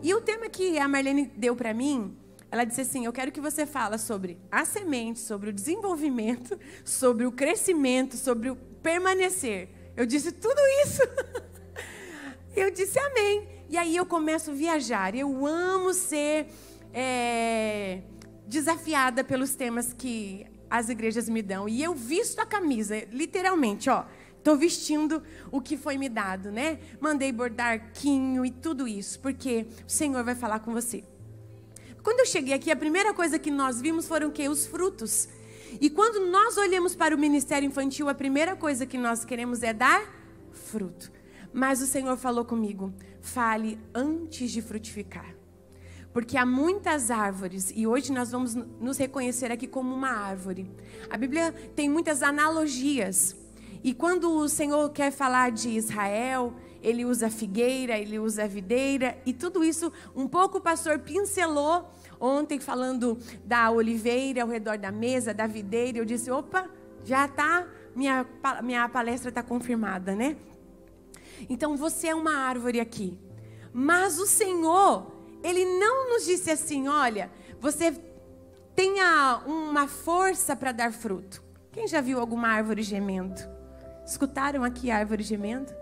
E o tema que a Marlene deu para mim, ela disse assim, eu quero que você fale sobre a semente, sobre o desenvolvimento, sobre o crescimento, sobre o permanecer. Eu disse tudo isso. Eu disse amém. E aí eu começo a viajar. Eu amo ser desafiada pelos temas que as igrejas me dão. E eu visto a camisa, literalmente, ó. Estou vestindo o que foi me dado, né? Mandei bordar quinho e tudo isso, porque o Senhor vai falar com você. Quando eu cheguei aqui, a primeira coisa que nós vimos foram o quê? Os frutos. E quando nós olhamos para o ministério infantil, a primeira coisa que nós queremos é dar fruto. Mas o Senhor falou comigo, fale antes de frutificar. Porque há muitas árvores, e hoje nós vamos nos reconhecer aqui como uma árvore. A Bíblia tem muitas analogias. E quando o Senhor quer falar de Israel, ele usa a figueira, ele usa a videira, e tudo isso, um pouco o pastor pincelou ontem falando da oliveira ao redor da mesa, da videira. Eu disse, opa, já está, minha palestra está confirmada, né? Então você é uma árvore aqui. Mas o Senhor, Ele não nos disse assim, olha, você tenha uma força para dar fruto. Quem já viu alguma árvore gemendo? Escutaram aqui a árvore gemendo?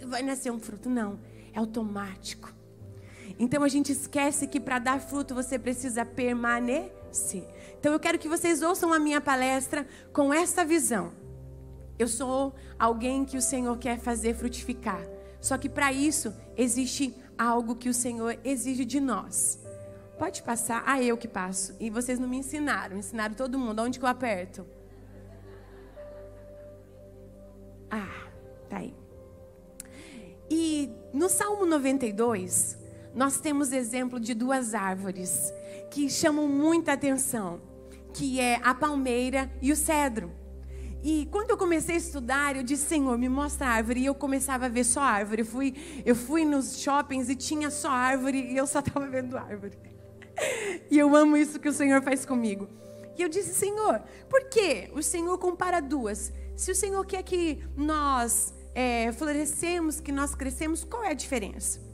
Vai nascer um fruto. Não, é automático. Então a gente esquece que para dar fruto você precisa permanecer. Então eu quero que vocês ouçam a minha palestra com essa visão. Eu sou alguém que o Senhor quer fazer frutificar. Só que para isso existe algo que o Senhor exige de nós. Pode passar? Ah, eu que passo. E vocês não me ensinaram. Ensinaram todo mundo. Onde que eu aperto? Ah, tá aí. E no Salmo 92, nós temos exemplo de duas árvores que chamam muita atenção, que é a palmeira e o cedro. E quando eu comecei a estudar, eu disse, Senhor, me mostra a árvore. E eu começava a ver só árvore. Eu fui nos shoppings e tinha só árvore e eu só estava vendo árvore. E eu amo isso que o Senhor faz comigo. E eu disse, Senhor, por que o Senhor compara duas? Se o Senhor quer que nós florescemos, que nós crescemos, qual é a diferença?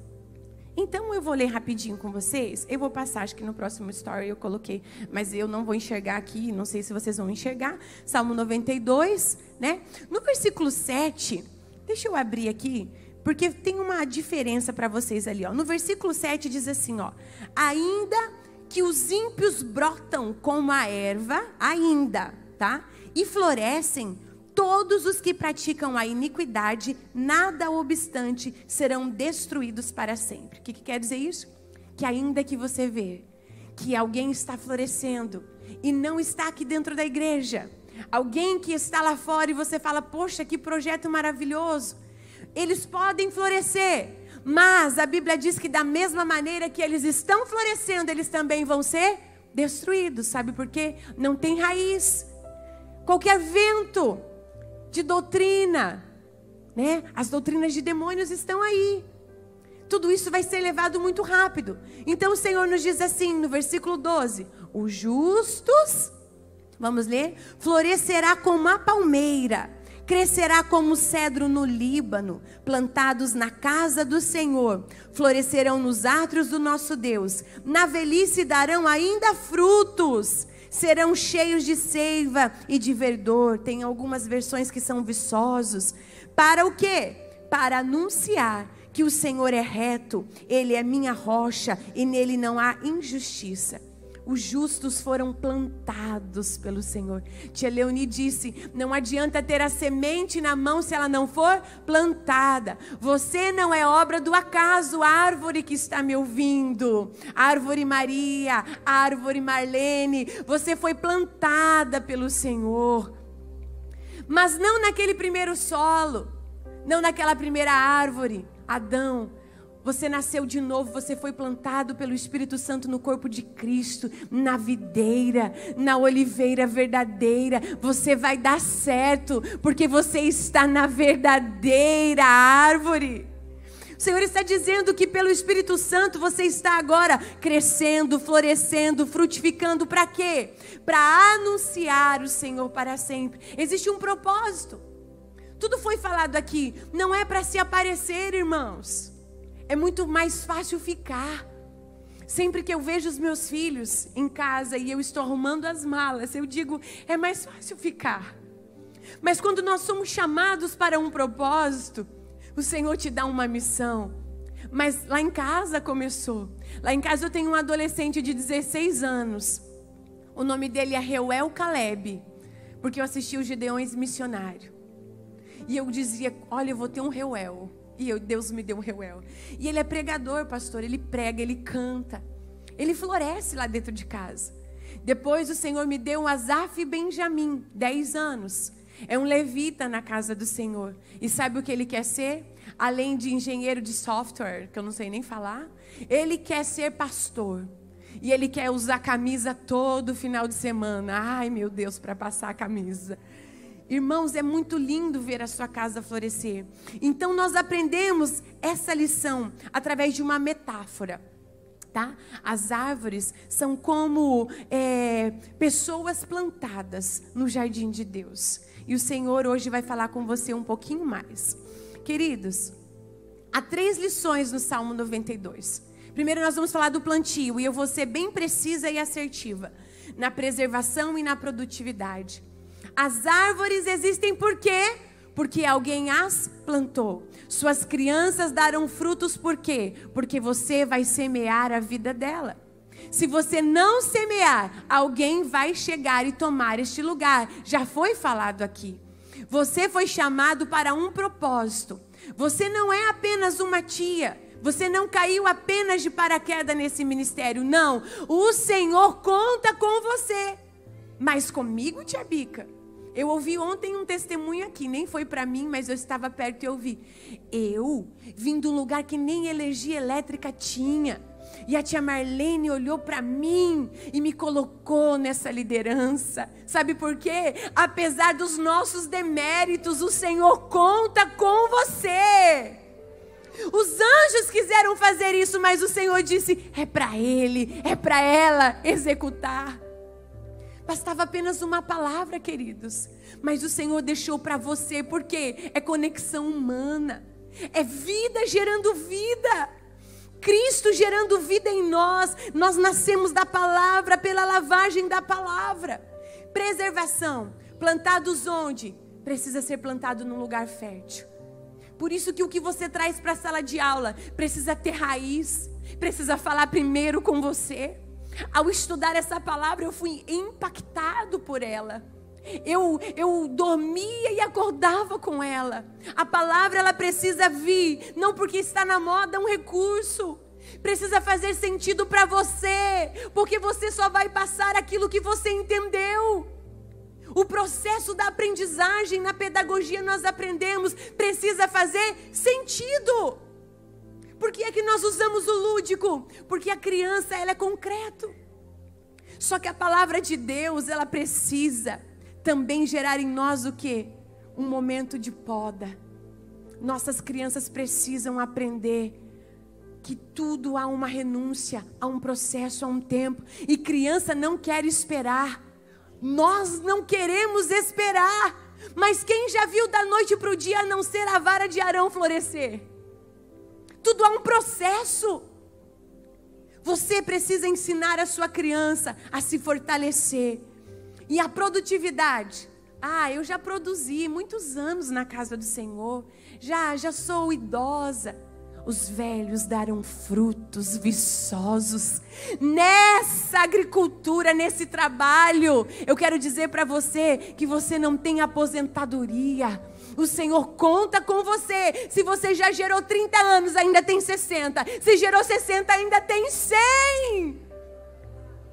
Então eu vou ler rapidinho com vocês. Eu vou passar, acho que no próximo story eu coloquei, mas eu não vou enxergar aqui, não sei se vocês vão enxergar. Salmo 92, né? No versículo 7, deixa eu abrir aqui, porque tem uma diferença para vocês ali, ó. No versículo 7 diz assim, ó: ainda que os ímpios brotam como a erva, ainda, tá? E florescem, todos os que praticam a iniquidade, nada obstante, serão destruídos para sempre. O que quer dizer isso? Que ainda que você vê que alguém está florescendo e não está aqui dentro da igreja, alguém que está lá fora e você fala, poxa, que projeto maravilhoso, eles podem florescer, mas a Bíblia diz que da mesma maneira que eles estão florescendo, eles também vão ser destruídos. Sabe por quê? Não tem raiz. Qualquer vento de doutrina, né? As doutrinas de demônios estão aí. Tudo isso vai ser levado muito rápido. Então o Senhor nos diz assim no versículo 12: os justos, vamos ler, florescerá como a palmeira, crescerá como o cedro no Líbano, plantados na casa do Senhor, florescerão nos átrios do nosso Deus, na velhice darão ainda frutos, serão cheios de seiva e de verdor. Tem algumas versões que são viçosos. Para o quê? Para anunciar que o Senhor é reto, Ele é minha rocha e nele não há injustiça. Os justos foram plantados pelo Senhor. Tia Leoni disse, não adianta ter a semente na mão se ela não for plantada. Você não é obra do acaso, árvore que está me ouvindo. Árvore Maria, árvore Marlene, você foi plantada pelo Senhor. Mas não naquele primeiro solo, não naquela primeira árvore, Adão. Você nasceu de novo, você foi plantado pelo Espírito Santo no corpo de Cristo, na videira, na oliveira verdadeira. Você vai dar certo, porque você está na verdadeira árvore. O Senhor está dizendo que pelo Espírito Santo você está agora crescendo, florescendo, frutificando. Para quê? Para anunciar o Senhor para sempre. Existe um propósito. Tudo foi falado aqui, não é para se aparecer, irmãos. é muito mais fácil ficar. Sempre que eu vejo os meus filhos em casa e eu estou arrumando as malas, eu digo, é mais fácil ficar. Mas quando nós somos chamados para um propósito, o Senhor te dá uma missão. Mas lá em casa começou. Lá em casa eu tenho um adolescente de 16 anos. O nome dele é Reuel Caleb, porque eu assisti o Gideões Missionário. E eu dizia, olha, eu vou ter um Reuel. E Deus me deu um Reuel. E ele é pregador, pastor, ele prega, ele canta. Ele floresce lá dentro de casa. Depois o Senhor me deu um Asaf Benjamim, 10 anos. É um levita na casa do Senhor. E sabe o que ele quer ser? Além de engenheiro de software, que eu não sei nem falar, ele quer ser pastor. E ele quer usar camisa todo final de semana. Ai, meu Deus, para passar a camisa. Irmãos, é muito lindo ver a sua casa florescer. Então nós aprendemos essa lição através de uma metáfora. Tá? As árvores são como pessoas plantadas no jardim de Deus. E o Senhor hoje vai falar com você um pouquinho mais. Queridos, há 3 lições no Salmo 92. Primeiro nós vamos falar do plantio, e eu vou ser bem precisa e assertiva na preservação e na produtividade. As árvores existem por quê? Porque alguém as plantou. Suas crianças darão frutos por quê? Porque você vai semear a vida dela. Se você não semear, alguém vai chegar e tomar este lugar. Já foi falado aqui. Você foi chamado para um propósito. Você não é apenas uma tia. Você não caiu apenas de paraquedas nesse ministério. Não. O Senhor conta com você. Mas comigo, tia Bica? Eu ouvi ontem um testemunho aqui, nem foi para mim, mas eu estava perto e ouvi. Eu vim de um lugar que nem energia elétrica tinha. E a tia Marlene olhou para mim e me colocou nessa liderança. Sabe por quê? Apesar dos nossos deméritos, o Senhor conta com você. Os anjos quiseram fazer isso, mas o Senhor disse, é para ele, é para ela executar. Bastava apenas uma palavra, queridos. Mas o Senhor deixou para você, porque é conexão humana. É vida gerando vida. Cristo gerando vida em nós. Nós nascemos da palavra, pela lavagem da palavra. Preservação. Plantados onde? Precisa ser plantado num lugar fértil. Por isso que o que você traz para a sala de aula precisa ter raiz. Precisa falar primeiro com você. Ao estudar essa palavra, eu fui impactado por ela. Eu dormia e acordava com ela. A palavra, ela precisa vir, não porque está na moda, um recurso. Precisa fazer sentido para você, porque você só vai passar aquilo que você entendeu. O processo da aprendizagem, na pedagogia nós aprendemos, precisa fazer sentido. Por que é que nós usamos o lúdico? Porque a criança, ela é concreto. Só que a palavra de Deus, ela precisa também gerar em nós o quê? Um momento de poda. Nossas crianças precisam aprender que tudo há uma renúncia, há um processo, há um tempo. E criança não quer esperar. Nós não queremos esperar. Mas quem já viu da noite para o dia a não ser a vara de Arão florescer? Tudo há um processo. Você precisa ensinar a sua criança a se fortalecer. E a produtividade. Eu já produzi muitos anos na casa do Senhor. Já sou idosa. Os velhos darão frutos viçosos. Nessa agricultura, nesse trabalho, eu quero dizer para você que você não tem aposentadoria. O Senhor conta com você. Se você já gerou 30 anos, ainda tem 60. Se gerou 60, ainda tem 100.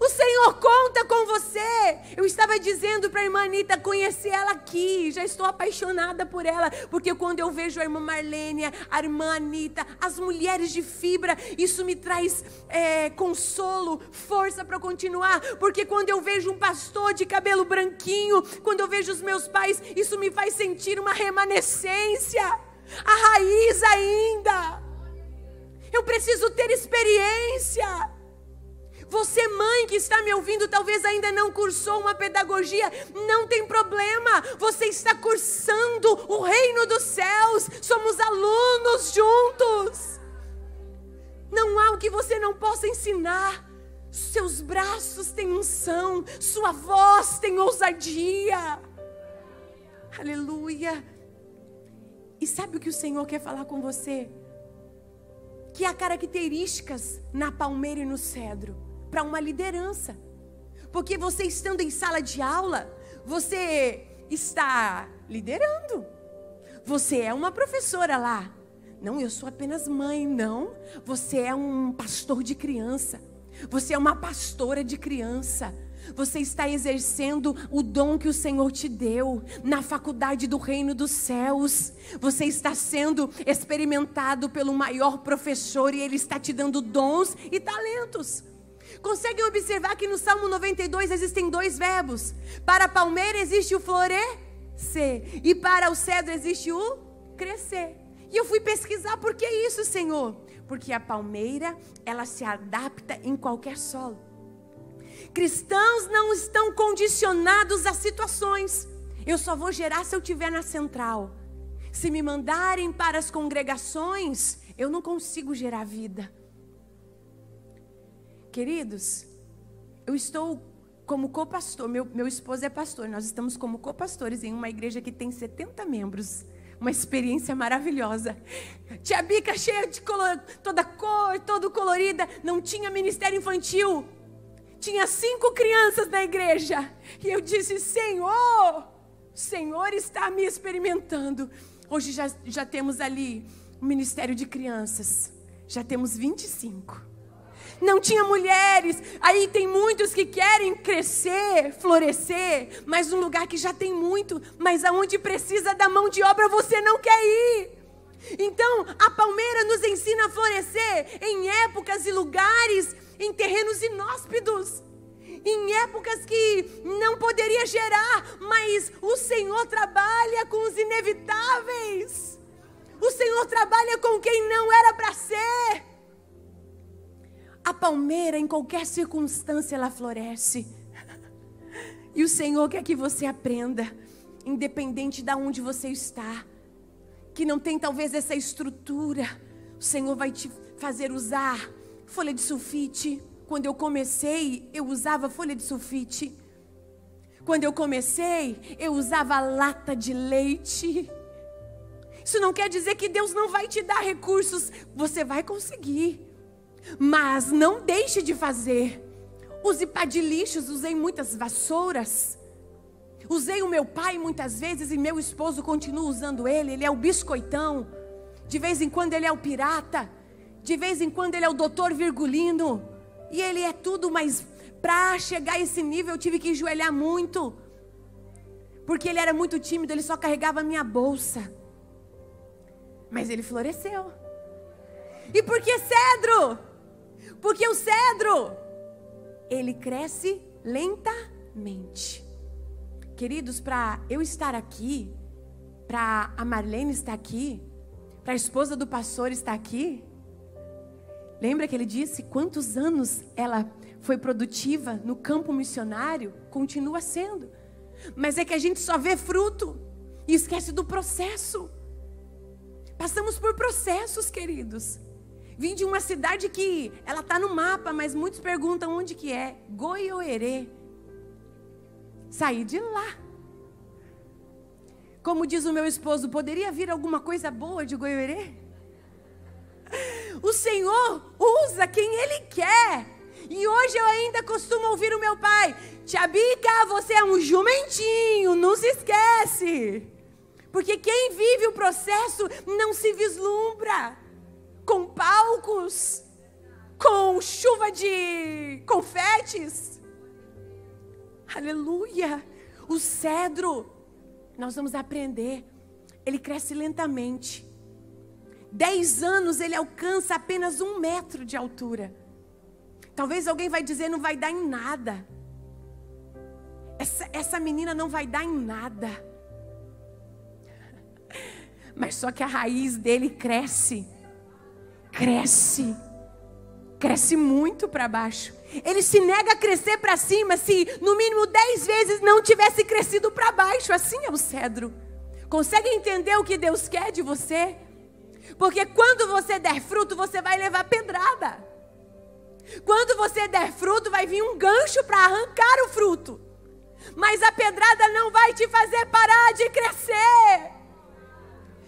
O Senhor conta com você. Eu estava dizendo para a irmã Anitta, conheci ela aqui. Já estou apaixonada por ela. Porque quando eu vejo a irmã Marlene, a irmã Anitta, as mulheres de fibra, isso me traz consolo, força para continuar. Porque quando eu vejo um pastor de cabelo branquinho, quando eu vejo os meus pais, isso me faz sentir uma remanescência. A raiz ainda. Eu preciso ter experiência. Você, mãe que está me ouvindo, talvez ainda não cursou uma pedagogia, não tem problema. Você está cursando o reino dos céus. Somos alunos juntos. que você não possa ensinar. Seus braços têm unção, sua voz tem ousadia. Aleluia. E sabe o que o Senhor quer falar com você? Que há características na palmeira e no cedro para uma liderança. Porque você estando em sala de aula, você está liderando. Você é uma professora lá. Não, eu sou apenas mãe, não. Você é um pastor de criança. Você é uma pastora de criança. Você está exercendo o dom que o Senhor te deu na faculdade do reino dos céus. Você está sendo experimentado pelo maior professor e ele está te dando dons e talentos. Conseguem observar que no Salmo 92 existem 2 verbos. Para a palmeira existe o florescer e para o cedro existe o crescer. E eu fui pesquisar por que isso, Senhor? Porque a palmeira, ela se adapta em qualquer solo. Cristãos não estão condicionados a situações. Eu só vou gerar se eu estiver na central. Se me mandarem para as congregações, eu não consigo gerar vida. Queridos, eu estou como co-pastor, meu esposo é pastor, nós estamos como co-pastores em uma igreja que tem 70 membros. Uma experiência maravilhosa. Tia Bica cheia de toda cor, toda colorida. Não tinha ministério infantil. Tinha 5 crianças na igreja. E eu disse, Senhor, o Senhor está me experimentando. Hoje já temos ali o ministério de crianças. Já temos 25. Não tinha mulheres. Aí tem muitos que querem crescer, florescer, mas num lugar que já tem muito, mas aonde precisa da mão de obra você não quer ir. Então a palmeira nos ensina a florescer em épocas e lugares, em terrenos inóspitos, em épocas que não poderia gerar, mas o Senhor trabalha com os inevitáveis. O Senhor trabalha com quem não era para ser. A palmeira, em qualquer circunstância, ela floresce. E o Senhor quer que você aprenda, independente de onde você está, que não tem talvez essa estrutura, o Senhor vai te fazer usar folha de sulfite. Quando eu comecei, eu usava folha de sulfite. Quando eu comecei, eu usava lata de leite. Isso não quer dizer que Deus não vai te dar recursos, você vai conseguir. Mas não deixe de fazer. Use pá de lixos, usei muitas vassouras. Usei o meu pai muitas vezes e meu esposo continua usando ele. Ele é o biscoitão. De vez em quando ele é o pirata. De vez em quando ele é o doutor Virgulino. E ele é tudo, mas para chegar a esse nível eu tive que ajoelhar muito. Porque ele era muito tímido, ele só carregava a minha bolsa. Mas ele floresceu. E por que cedro? Porque o cedro, ele cresce lentamente. Queridos, para eu estar aqui, para a Marlene estar aqui, para a esposa do pastor estar aqui, lembra que ele disse quantos anos ela foi produtiva no campo missionário? Continua sendo. Mas é que a gente só vê fruto e esquece do processo. Passamos por processos, queridos. Vim de uma cidade que ela está no mapa, mas muitos perguntam onde que é. Goiôerê. Saí de lá. Como diz o meu esposo, poderia vir alguma coisa boa de Goiôerê? O Senhor usa quem Ele quer. E hoje eu ainda costumo ouvir o meu pai. Tia Bica, você é um jumentinho, não se esquece. Porque quem vive o processo não se vislumbra com palcos, com chuva de confetes. Aleluia. O cedro, nós vamos aprender, ele cresce lentamente. 10 anos ele alcança apenas 1 metro de altura. Talvez alguém vai dizer, não vai dar em nada. Essa menina não vai dar em nada. Mas só que a raiz dele cresce muito para baixo. Ele se nega a crescer para cima se no mínimo 10 vezes não tivesse crescido para baixo. Assim é o cedro. Consegue entender o que Deus quer de você? Porque quando você der fruto, você vai levar pedrada. você der fruto, vai vir um gancho para arrancar o fruto. Mas a pedrada não vai te fazer parar de crescer.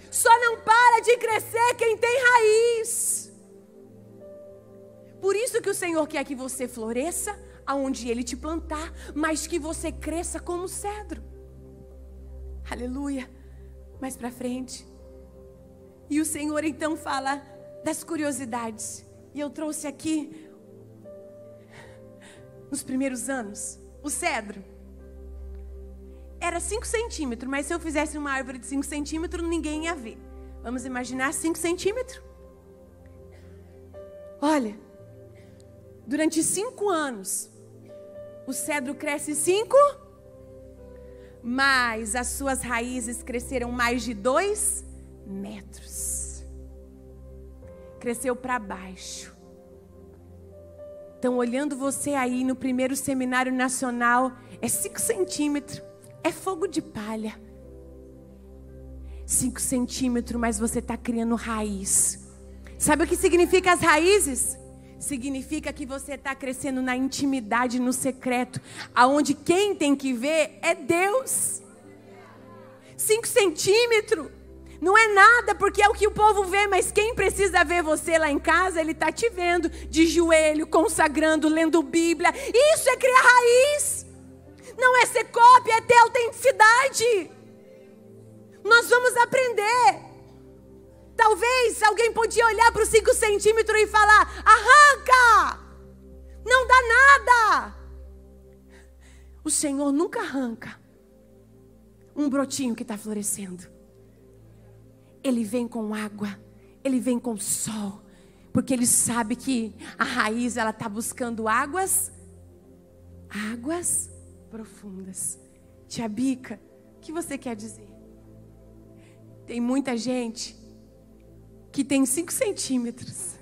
Só não para de crescer quem tem raiz. Por isso que o Senhor quer que você floresça aonde Ele te plantar, mas que você cresça como cedro. Aleluia. Mais para frente. E o Senhor então fala das curiosidades. E eu trouxe aqui, nos primeiros anos, o cedro. Era 5 centímetros, mas se eu fizesse uma árvore de 5 centímetros, ninguém ia ver. Vamos imaginar 5 centímetros? Olha, durante 5 anos, o cedro cresce 5, mas as suas raízes cresceram mais de 2 metros. Cresceu para baixo. Então, olhando você aí no primeiro seminário nacional, é 5 centímetros. É fogo de palha. 5 centímetros, mas você está criando raiz. Sabe o que significa as raízes? Significa que você está crescendo na intimidade, no secreto, aonde quem tem que ver é Deus. 5 centímetros não é nada, porque é o que o povo vê, mas quem precisa ver você lá em casa, ele está te vendo de joelho, consagrando, lendo Bíblia. Isso é criar raiz. Não é ser cópia, é ter autenticidade. Nós vamos aprender. Talvez alguém podia olhar para os 5 centímetros e falar: arranca! Não dá nada. O Senhor nunca arranca um brotinho que está florescendo. Ele vem com água, Ele vem com sol, porque Ele sabe que a raiz ela está buscando águas profundas. Tia Bica, o que você quer dizer? Tem muita gente que tem 5 centímetros.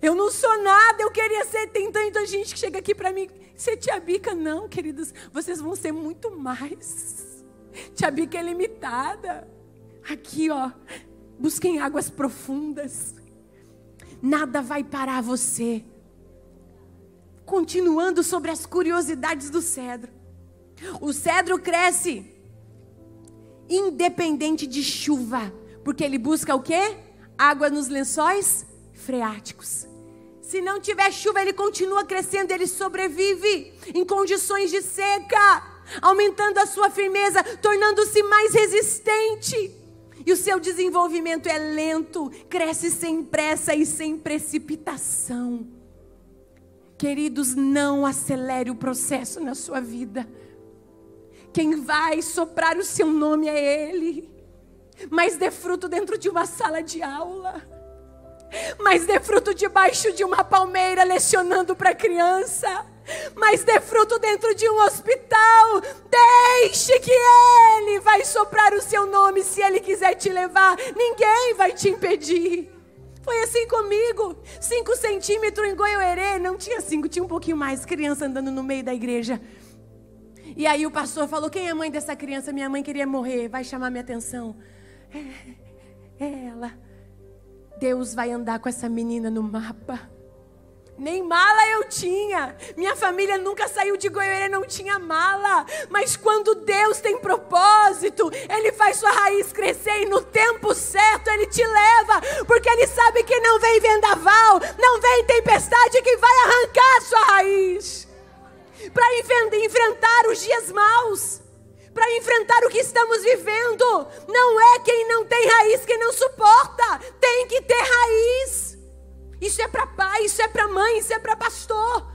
Eu não sou nada, eu queria ser. Tem tanta gente que chega aqui para mim, ser Tia Bica. Não, queridos, vocês vão ser muito mais. Tia Bica é limitada. Aqui, ó, busquem águas profundas. Nada vai parar você. Continuando sobre as curiosidades do cedro. O cedro cresce independente de chuva, porque ele busca o quê? Água nos lençóis freáticos. Se não tiver chuva, ele continua crescendo, ele sobrevive em condições de seca, aumentando a sua firmeza, tornando-se mais resistente. E o seu desenvolvimento é lento, cresce sem pressa e sem precipitação. Queridos, não acelere o processo na sua vida. Quem vai soprar o seu nome é Ele. Mas dê fruto dentro de uma sala de aula. Mas dê fruto debaixo de uma palmeira lecionando para criança. Mas dê fruto dentro de um hospital. Deixe que Ele vai soprar o seu nome. Se Ele quiser te levar, ninguém vai te impedir. Foi assim comigo. 5 centímetros em Goiôerê. Não tinha 5, tinha um pouquinho mais. Criança andando no meio da igreja. E aí o pastor falou: quem é a mãe dessa criança? Minha mãe queria morrer, vai chamar minha atenção. É ela. Deus vai andar com essa menina no mapa. Nem mala eu tinha. Minha família nunca saiu de Goiôerê, não tinha mala. Mas quando Deus tem propósito, Ele faz sua raiz crescer e no tempo certo Ele te leva. Porque Ele sabe que não vem vendaval, não vem tempestade que vai arrancar sua raiz. Para enfrentar os dias maus, para enfrentar o que estamos vivendo. Não é quem não tem raiz que não suporta, tem que ter raiz. Isso é para pai, isso é para mãe, isso é para pastor.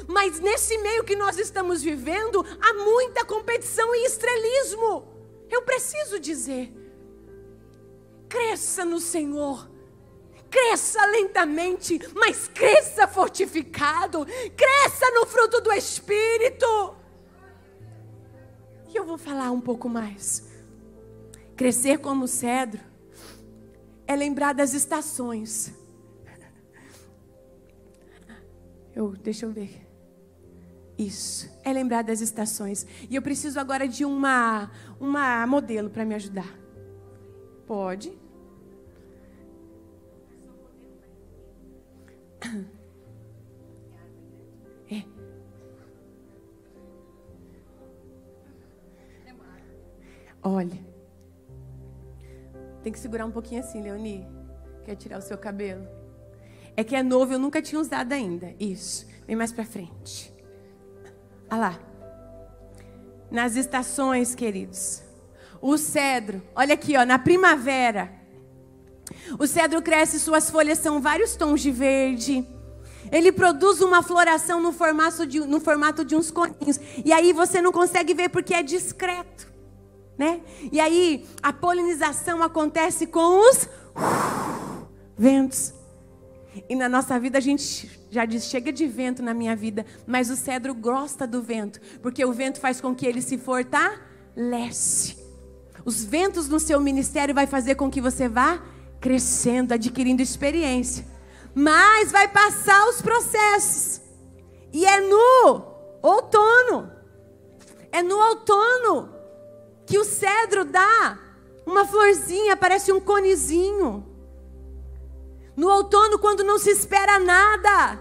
Mas nesse meio que nós estamos vivendo, há muita competição e estrelismo. Eu preciso dizer, cresça no Senhor. Cresça lentamente, mas cresça fortificado. Cresça no fruto do Espírito. E eu vou falar um pouco mais. Crescer como cedro é lembrar das estações. Deixa eu ver. Isso, é lembrar das estações. E eu preciso agora de uma modelo para me ajudar. Pode. É. Olha. Tem que segurar um pouquinho assim, Leoni. Quer tirar o seu cabelo? É que é novo, eu nunca tinha usado ainda. Isso. Vem mais pra frente. Olha lá. Nas estações, queridos. O cedro. Olha aqui, ó. Na primavera. O cedro cresce, suas folhas são vários tons de verde. Ele produz uma floração no formato de uns coninhos. E aí você não consegue ver porque é discreto, né? E aí a polinização acontece com os ventos. E na nossa vida a gente já diz, chega de vento na minha vida. Mas o cedro gosta do vento, porque o vento faz com que ele se fortalece. Os ventos no seu ministério vai fazer com que você vá crescendo, adquirindo experiência. Mas vai passar os processos. E é no outono. É no outono que o cedro dá uma florzinha, parece um conezinho. No outono, quando não se espera nada.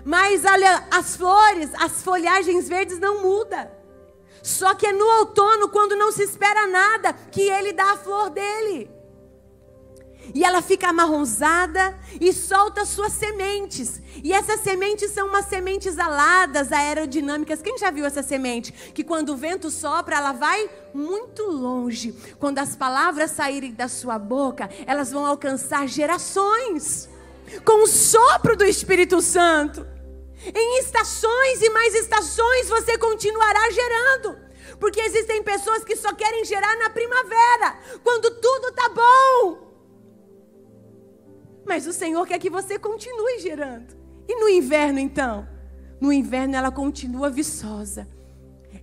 Mas olha, as flores, as folhagens verdes não mudam. Só que é no outono, quando não se espera nada, que ele dá a flor dele. E ela fica amarronzada e solta suas sementes. E essas sementes são umas sementes aladas, aerodinâmicas. Quem já viu essa semente? Que quando o vento sopra, ela vai muito longe. Quando as palavras saírem da sua boca, elas vão alcançar gerações. Com o sopro do Espírito Santo. Em estações e mais estações você continuará gerando. Porque existem pessoas que só querem gerar na primavera, quando tudo está bom. Mas o Senhor quer que você continue gerando. E no inverno, então? No inverno ela continua viçosa.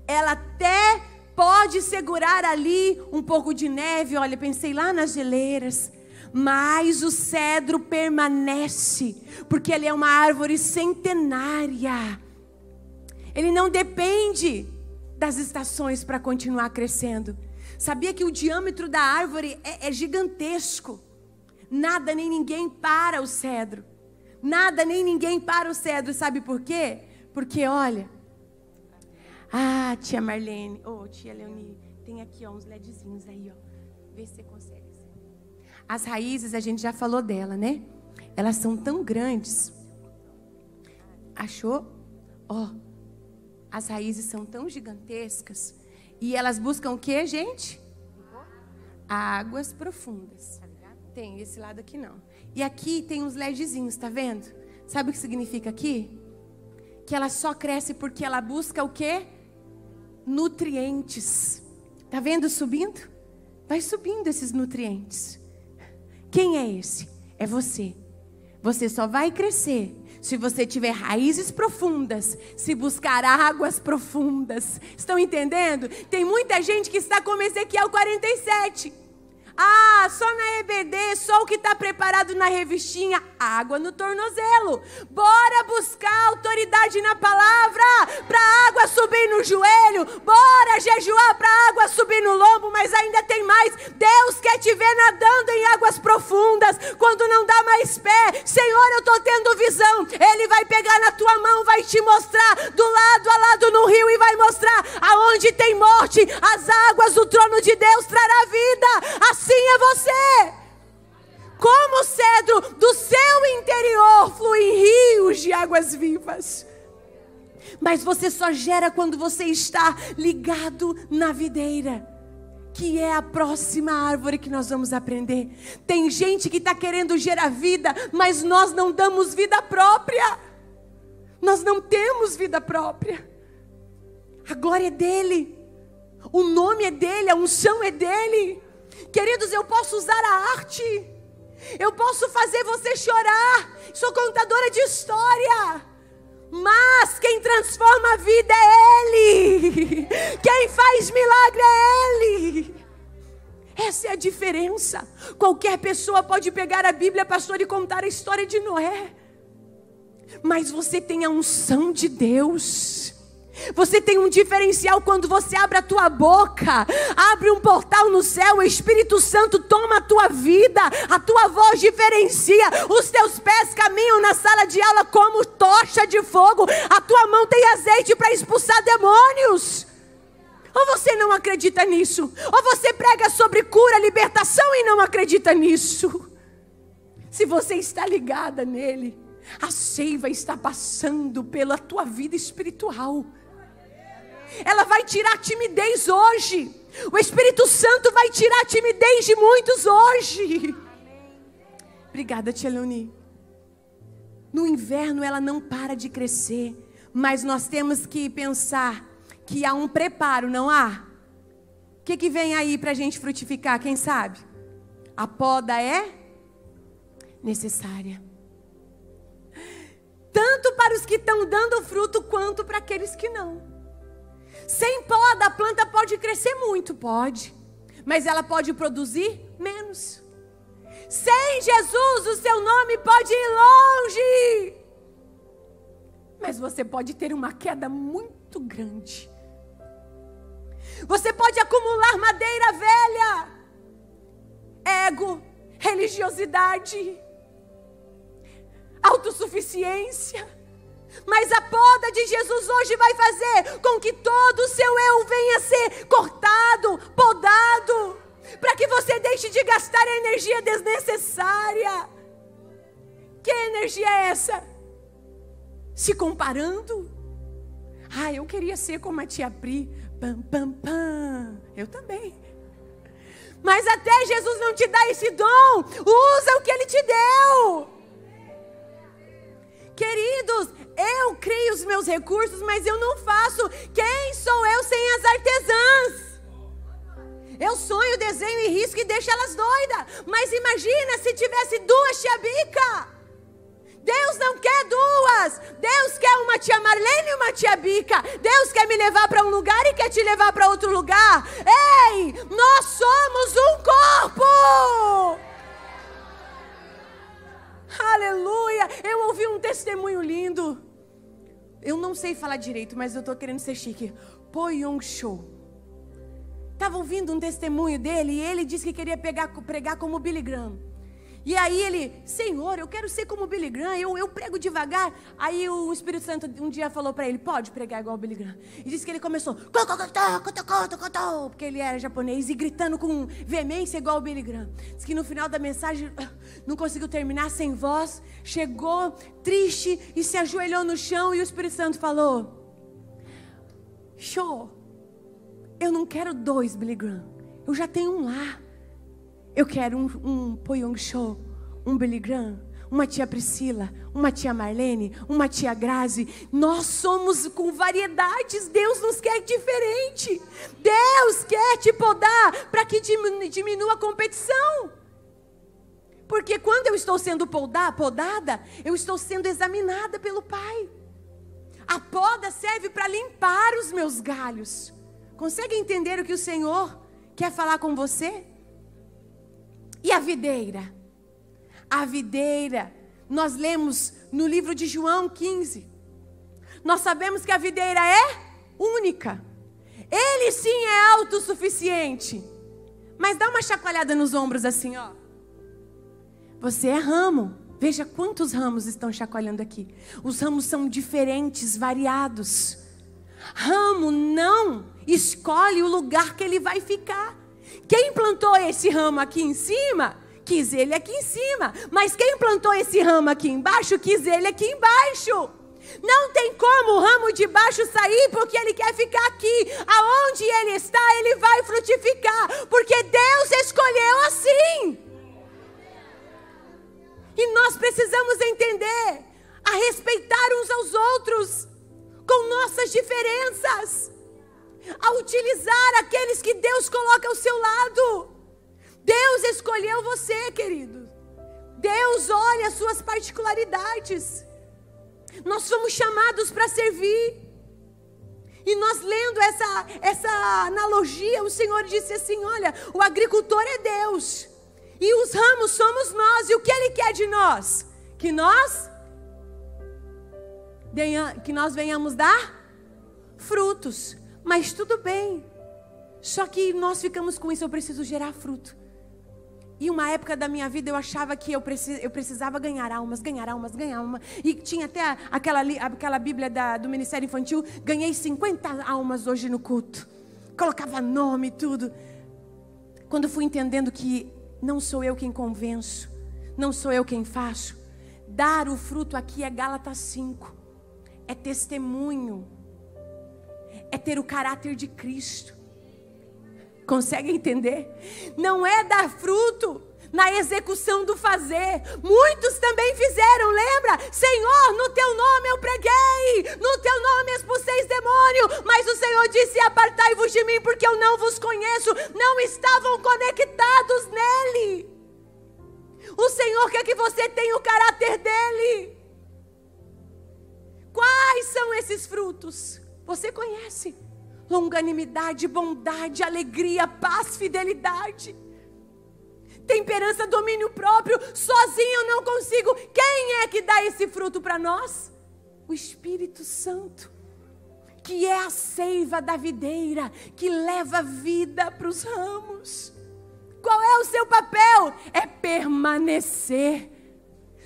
Ela até pode segurar ali um pouco de neve. Olha, pensei lá nas geleiras. Mas o cedro permanece, porque ele é uma árvore centenária. Ele não depende das estações para continuar crescendo. Sabia que o diâmetro da árvore é gigantesco? Nada nem ninguém para o cedro. Nada nem ninguém para o cedro. Sabe por quê? Porque olha. Ah, tia Marlene. Tia Leoni. Tem aqui uns LEDzinhos aí, Vê se você consegue. As raízes, a gente já falou dela, né? Elas são tão grandes. Achou? As raízes são tão gigantescas. E elas buscam o quê, gente? Águas profundas. Tem, esse lado aqui não. E aqui tem uns LEDzinhos, tá vendo? Sabe o que significa aqui? Que ela só cresce porque ela busca o quê? Nutrientes. Tá vendo subindo? Vai subindo esses nutrientes. Quem é esse? É você. Você só vai crescer se você tiver raízes profundas, se buscar águas profundas. Estão entendendo? Tem muita gente que está como Ezequiel 47. Só na EBD, só o que está preparado na revistinha, água no tornozelo. Bora buscar autoridade na palavra, para a água subir no joelho. Bora jejuar para a água subir no lombo, mas ainda tem mais. Deus quer te ver nadando em águas profundas, quando não dá mais pé. Senhor, eu estou tendo visão. Ele vai pegar na tua mão, vai te mostrar do lado a lado no rio e vai mostrar aonde tem morte, as águas do trono de Deus trará vida. Assim é você. Como o cedro, do seu interior fluem rios de águas vivas. Mas você só gera quando você está ligado na videira, que é a próxima árvore que nós vamos aprender. Tem gente que está querendo gerar vida, mas nós não damos vida própria. Nós não temos vida própria. A glória é dele. O nome é dele, a unção é dele. Queridos, eu posso usar a arte. Eu posso fazer você chorar. Sou contadora de história. Mas quem transforma a vida é Ele. Quem faz milagre é Ele. Essa é a diferença. Qualquer pessoa pode pegar a Bíblia, pastor, e contar a história de Noé. Mas você tem a unção de Deus. Você tem um diferencial quando você abre a tua boca, abre um portal no céu, o Espírito Santo toma a tua vida, a tua voz diferencia, os teus pés caminham na sala de aula como tocha de fogo, a tua mão tem azeite para expulsar demônios. Ou você não acredita nisso? Ou você prega sobre cura, libertação e não acredita nisso? Se você está ligada nele, a seiva está passando pela tua vida espiritual. Ela vai tirar a timidez hoje. O Espírito Santo vai tirar a timidez de muitos hoje. Obrigada, Tia Leoni. No inverno ela não para de crescer. Mas nós temos que pensar que há um preparo, não há? O que vem aí para a gente frutificar, quem sabe? A poda é necessária. Tanto para os que estão dando fruto, quanto para aqueles que não. Sem poda, a planta pode crescer muito, pode. Mas ela pode produzir menos. Sem Jesus, o seu nome pode ir longe. Mas você pode ter uma queda muito grande. Você pode acumular madeira velha. Ego, religiosidade, autossuficiência. Mas a poda de Jesus hoje vai fazer com que todo o seu eu venha a ser cortado, podado, para que você deixe de gastar a energia desnecessária. Que energia é essa? Se comparando? Eu queria ser como a tia Pri. Pam, pam, pam. Eu também. Mas até Jesus não te dá esse dom, usa o que Ele te deu. Queridos, eu crio os meus recursos, mas eu não faço. Quem sou eu sem as artesãs? Eu sonho, desenho e risco e deixo elas doidas. Mas imagina se tivesse duas tia Bica. Deus não quer duas. Deus quer uma tia Marlene e uma tia Bica. Deus quer me levar para um lugar e quer te levar para outro lugar. Ei, nós somos um corpo. Aleluia. Eu ouvi um testemunho lindo. Eu não sei falar direito, mas eu estou querendo ser chique. Poyong Show. Estava ouvindo um testemunho dele e ele disse que queria pregar como Billy Graham. E aí ele, Senhor, eu quero ser como Billy Graham, eu prego devagar. Aí o Espírito Santo um dia falou para ele, pode pregar igual o Billy Graham. E disse que ele começou, porque ele era japonês, e gritando com veemência igual o Billy Graham. Diz que no final da mensagem não conseguiu terminar, sem voz, chegou triste e se ajoelhou no chão. E o Espírito Santo falou, show, eu não quero dois Billy Graham, eu já tenho um lá. Eu quero um Poyong Show, um Billy Graham, uma tia Priscila, uma tia Marlene, uma tia Grazi. Nós somos com variedades. Deus nos quer diferente. Deus quer te podar para que diminua a competição. Porque quando eu estou sendo podada, eu estou sendo examinada pelo Pai. A poda serve para limpar os meus galhos. Consegue entender o que o Senhor quer falar com você? E a videira? A videira, nós lemos no livro de João 15. Nós sabemos que a videira é única. Ele sim é autossuficiente. Mas dá uma chacoalhada nos ombros assim, ó. Você é ramo. Veja quantos ramos estão chacoalhando aqui. Os ramos são diferentes, variados. Ramo não escolhe o lugar que ele vai ficar. Quem plantou esse ramo aqui em cima, quis ele aqui em cima. Mas quem plantou esse ramo aqui embaixo, quis ele aqui embaixo. Não tem como o ramo de baixo sair, porque ele quer ficar aqui. Aonde ele está, ele vai frutificar. Porque Deus escolheu assim. E nós precisamos entender a respeitar uns aos outros, com nossas diferenças. A utilizar aqueles que Deus coloca ao seu lado. Deus escolheu você, querido. Deus olha as suas particularidades. Nós fomos chamados para servir. E nós lendo essa analogia, o Senhor disse assim, olha, o agricultor é Deus. E os ramos somos nós. E o que Ele quer de nós? Que nós venhamos dar frutos. Mas tudo bem. Só que nós ficamos com isso, eu preciso gerar fruto. E uma época da minha vida eu achava que eu precisava ganhar almas. E tinha até aquela Bíblia do Ministério Infantil. Ganhei 50 almas hoje no culto. Colocava nome e tudo. Quando fui entendendo que não sou eu quem convenço, não sou eu quem faço. Dar o fruto aqui é Gálatas 5. É testemunho. É ter o caráter de Cristo. Consegue entender? Não é dar fruto na execução do fazer. Muitos também fizeram, lembra? Senhor, no teu nome eu preguei, no teu nome expulsei demônio, mas o Senhor disse: apartai-vos de mim, porque eu não vos conheço. Não estavam conectados nele. O Senhor quer que você tenha o caráter dele. Quais são esses frutos? Você conhece: longanimidade, bondade, alegria, paz, fidelidade, temperança, domínio próprio. Sozinho eu não consigo. Quem é que dá esse fruto para nós? O Espírito Santo, que é a seiva da videira, que leva vida para os ramos. Qual é o seu papel? É permanecer.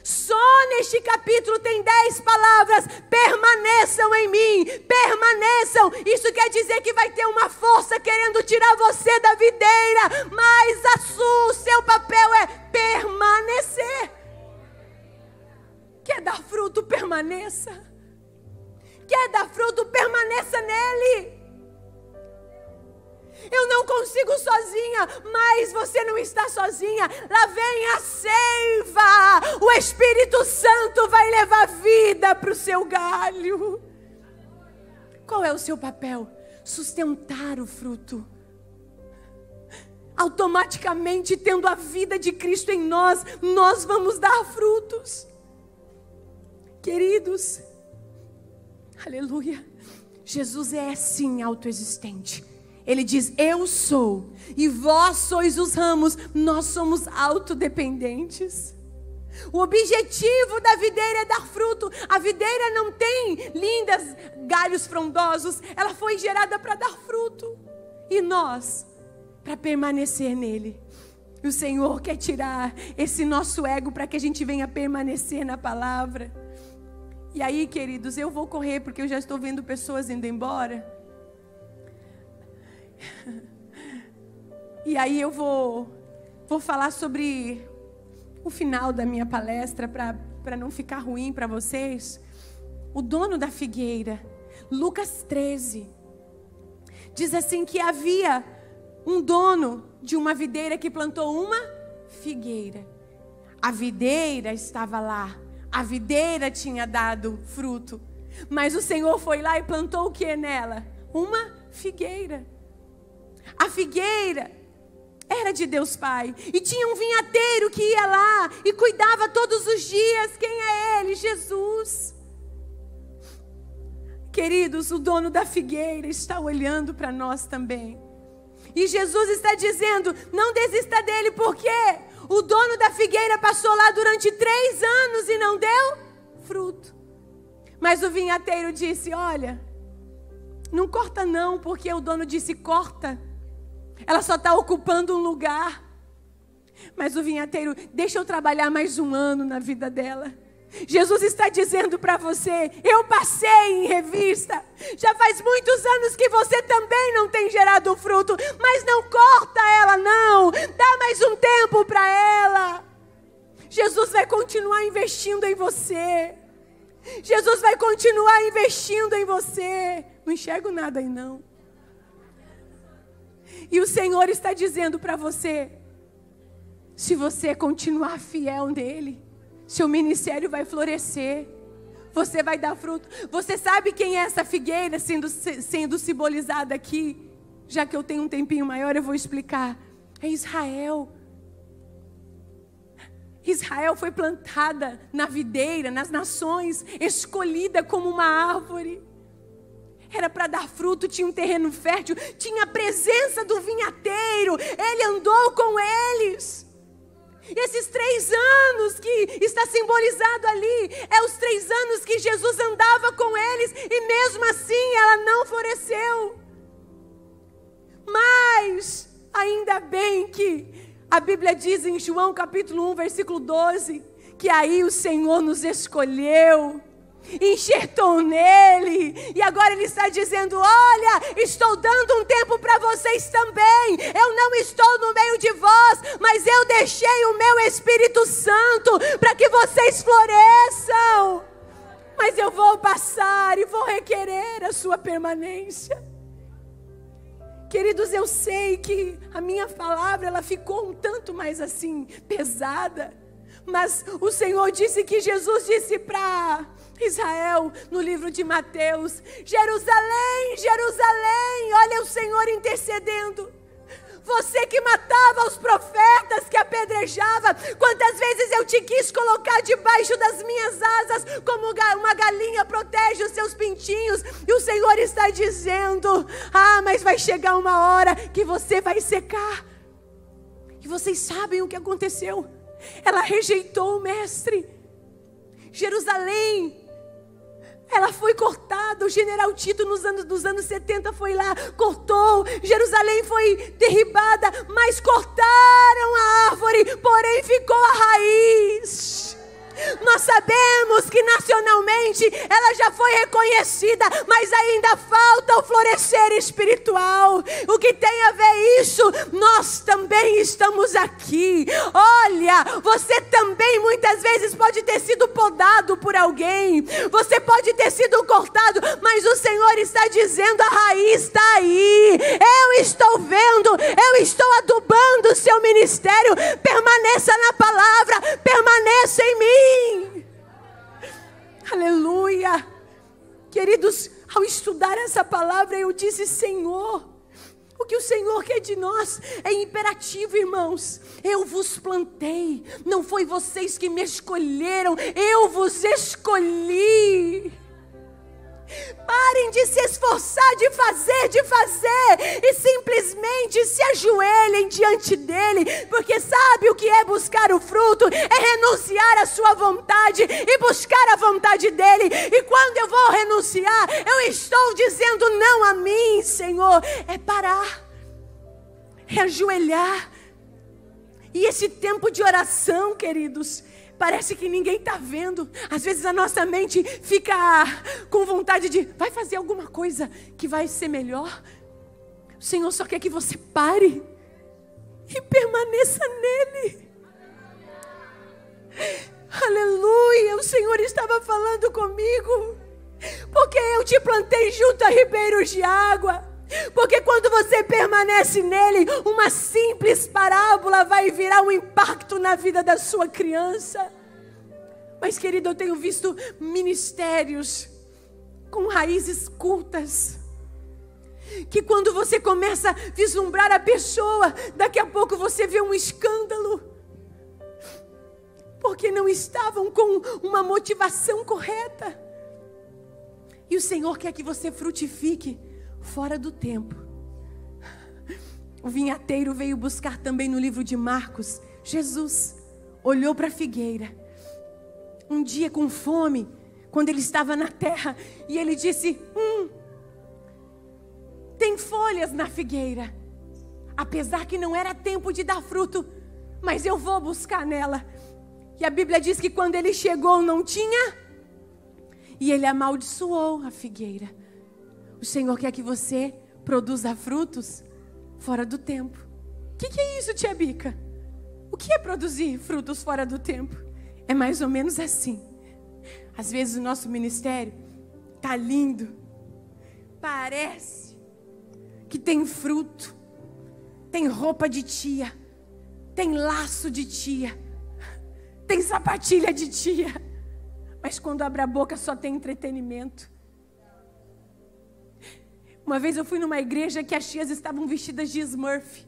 Só neste capítulo tem 10 palavras: permaneçam em mim, permaneçam. Isso quer dizer que vai ter uma força querendo tirar você da videira, mas o seu papel é permanecer. Quer dar fruto? Permaneça. Quer dar fruto? Permaneça nele. Eu não consigo sozinha, mas você não está sozinha. Lá vem a seiva. O Espírito Santo vai levar vida para o seu galho. Qual é o seu papel? Sustentar o fruto. Automaticamente, tendo a vida de Cristo em nós, nós vamos dar frutos. Queridos, aleluia. Jesus é sim autoexistente. Ele diz: eu sou, e vós sois os ramos. Nós somos autodependentes. O objetivo da videira é dar fruto. A videira não tem lindas galhos frondosos. Ela foi gerada para dar fruto. E nós, para permanecer nele. E o Senhor quer tirar esse nosso ego para que a gente venha permanecer na palavra. E aí, queridos, eu vou correr porque eu já estou vendo pessoas indo embora. E aí eu vou falar sobre o final da minha palestra, para não ficar ruim para vocês. O dono da figueira, Lucas 13, diz assim que havia um dono de uma videira que plantou uma figueira. A videira estava lá, a videira tinha dado fruto, mas o Senhor foi lá e plantou o que nela? Uma figueira. A figueira era de Deus Pai. E tinha um vinhateiro que ia lá e cuidava todos os dias. Quem é ele? Jesus. Queridos, o dono da figueira está olhando para nós também. E Jesus está dizendo: não desista dele, porque o dono da figueira passou lá durante 3 anos e não deu fruto. Mas o vinhateiro disse: olha, não corta não, porque o dono disse: corta. Ela só está ocupando um lugar. Mas o vinhateiro: deixa eu trabalhar mais 1 ano na vida dela. Jesus está dizendo para você: eu passei em revista. Já faz muitos anos que você também não tem gerado fruto. Mas não corta ela não. Dá mais um tempo para ela. Jesus vai continuar investindo em você. Jesus vai continuar investindo em você. Não enxergo nada aí não. E o Senhor está dizendo para você: se você continuar fiel nele, seu ministério vai florescer. Você vai dar fruto. Você sabe quem é essa figueira sendo simbolizada aqui? Já que eu tenho um tempinho maior, eu vou explicar. É Israel. Israel foi plantada na videira, nas nações, escolhida como uma árvore. Era para dar fruto, tinha um terreno fértil, tinha a presença do vinhateiro. Ele andou com eles. E esses 3 anos que está simbolizado ali, é os 3 anos que Jesus andava com eles, e mesmo assim ela não floresceu. A Bíblia diz em João capítulo 1, versículo 12, que aí o Senhor nos escolheu, enxertou nele, e agora Ele está dizendo: olha, estou dando um tempo para vocês também. Eu não estou no meio de vós, mas eu deixei o meu Espírito Santo para que vocês floresçam. Mas eu vou passar e vou requerer a sua permanência. Queridos, eu sei que a minha palavra, ela ficou um tanto mais assim, pesada. Mas o Senhor disse que Jesus disse para Israel, no livro de Mateus: Jerusalém, Jerusalém, olha o Senhor intercedendo. Você que matava os profetas, que apedrejava, quantas vezes eu te quis colocar debaixo das minhas asas, como uma galinha protege os seus pintinhos, e o Senhor está dizendo: ah, mas vai chegar uma hora que você vai secar. E vocês sabem o que aconteceu? Ela rejeitou o mestre. Jerusalém, ela foi cortada. O general Tito nos anos 70 foi lá, cortou. Jerusalém foi derribada, mas cortaram a árvore, porém ficou a raiz. Nós sabemos que nacionalmente ela já foi reconhecida, mas ainda falta o florescer espiritual. O que tem a ver isso? Nós também estamos aqui. Olha, você também muitas vezes pode ter sido podado por alguém, você pode ter sido cortado, mas o Senhor está dizendo: a raiz está aí. Eu estou vendo, eu estou adubando o seu ministério. Permaneça na palavra, permaneça em mim. Aleluia. Queridos, ao estudar essa palavra, eu disse: Senhor, o que o Senhor quer de nós é imperativo, irmãos. Eu vos plantei, não foi vocês que me escolheram, eu vos escolhi. Parem de se esforçar, de fazer, e simplesmente se ajoelhem diante dele, porque sabe o que é buscar o fruto? É renunciar à sua vontade e buscar a vontade dele. E quando eu vou renunciar, eu estou dizendo não a mim, Senhor. É parar, é ajoelhar. E esse tempo de oração, queridos, parece que ninguém está vendo. Às vezes a nossa mente fica com vontade de: vai fazer alguma coisa que vai ser melhor. O Senhor só quer que você pare e permaneça nele. Aleluia. O Senhor estava falando comigo, porque eu te plantei junto a ribeiros de água. Porque quando você permanece nele, uma simples parábola vai virar um impacto na vida da sua criança. Mas, querido, eu tenho visto ministérios com raízes cultas, que quando você começa a vislumbrar a pessoa, daqui a pouco você vê um escândalo, porque não estavam com uma motivação correta. E o Senhor quer que você frutifique fora do tempo. O vinhateiro veio buscar também no livro de Marcos. Jesus olhou para a figueira um dia com fome, quando ele estava na terra, e ele disse: tem folhas na figueira, apesar que não era tempo de dar fruto, mas eu vou buscar nela. E a Bíblia diz que quando ele chegou não tinha, e ele amaldiçoou a figueira. O Senhor quer que você produza frutos fora do tempo. O que é isso, tia Bica? O que é produzir frutos fora do tempo? É mais ou menos assim. Às vezes o nosso ministério está lindo, parece que tem fruto, tem roupa de tia, tem laço de tia, tem sapatilha de tia, mas quando abre a boca só tem entretenimento. Uma vez eu fui numa igreja que as tias estavam vestidas de Smurf.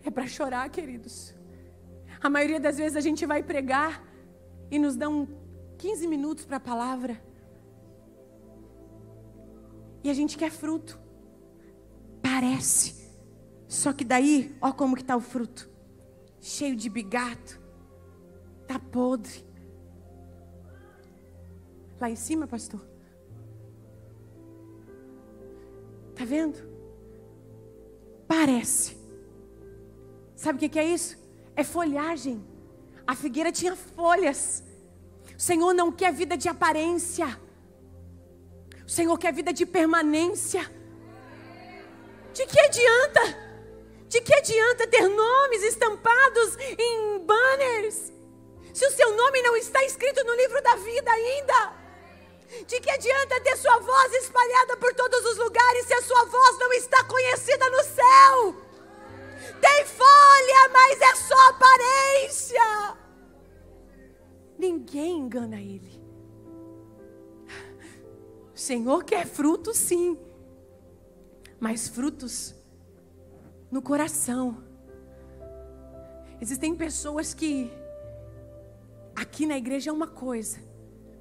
É para chorar, queridos. A maioria das vezes a gente vai pregar e nos dão 15 minutos para a palavra. E a gente quer fruto. Parece. Só que daí, ó como que está o fruto. Cheio de bigato. Está podre. Lá em cima, pastor. Está vendo? Parece. Sabe o que é isso? É folhagem. A figueira tinha folhas. O Senhor não quer vida de aparência. O Senhor quer vida de permanência. De que adianta? De que adianta ter nomes estampados em banners, se o seu nome não está escrito no livro da vida ainda? De que adianta ter sua voz espalhada por todos os lugares, se a sua voz não está conhecida no céu? Tem folha, mas é só aparência. Ninguém engana Ele. O Senhor quer frutos, sim, mas frutos no coração. Existem pessoas que aqui na igreja é uma coisa,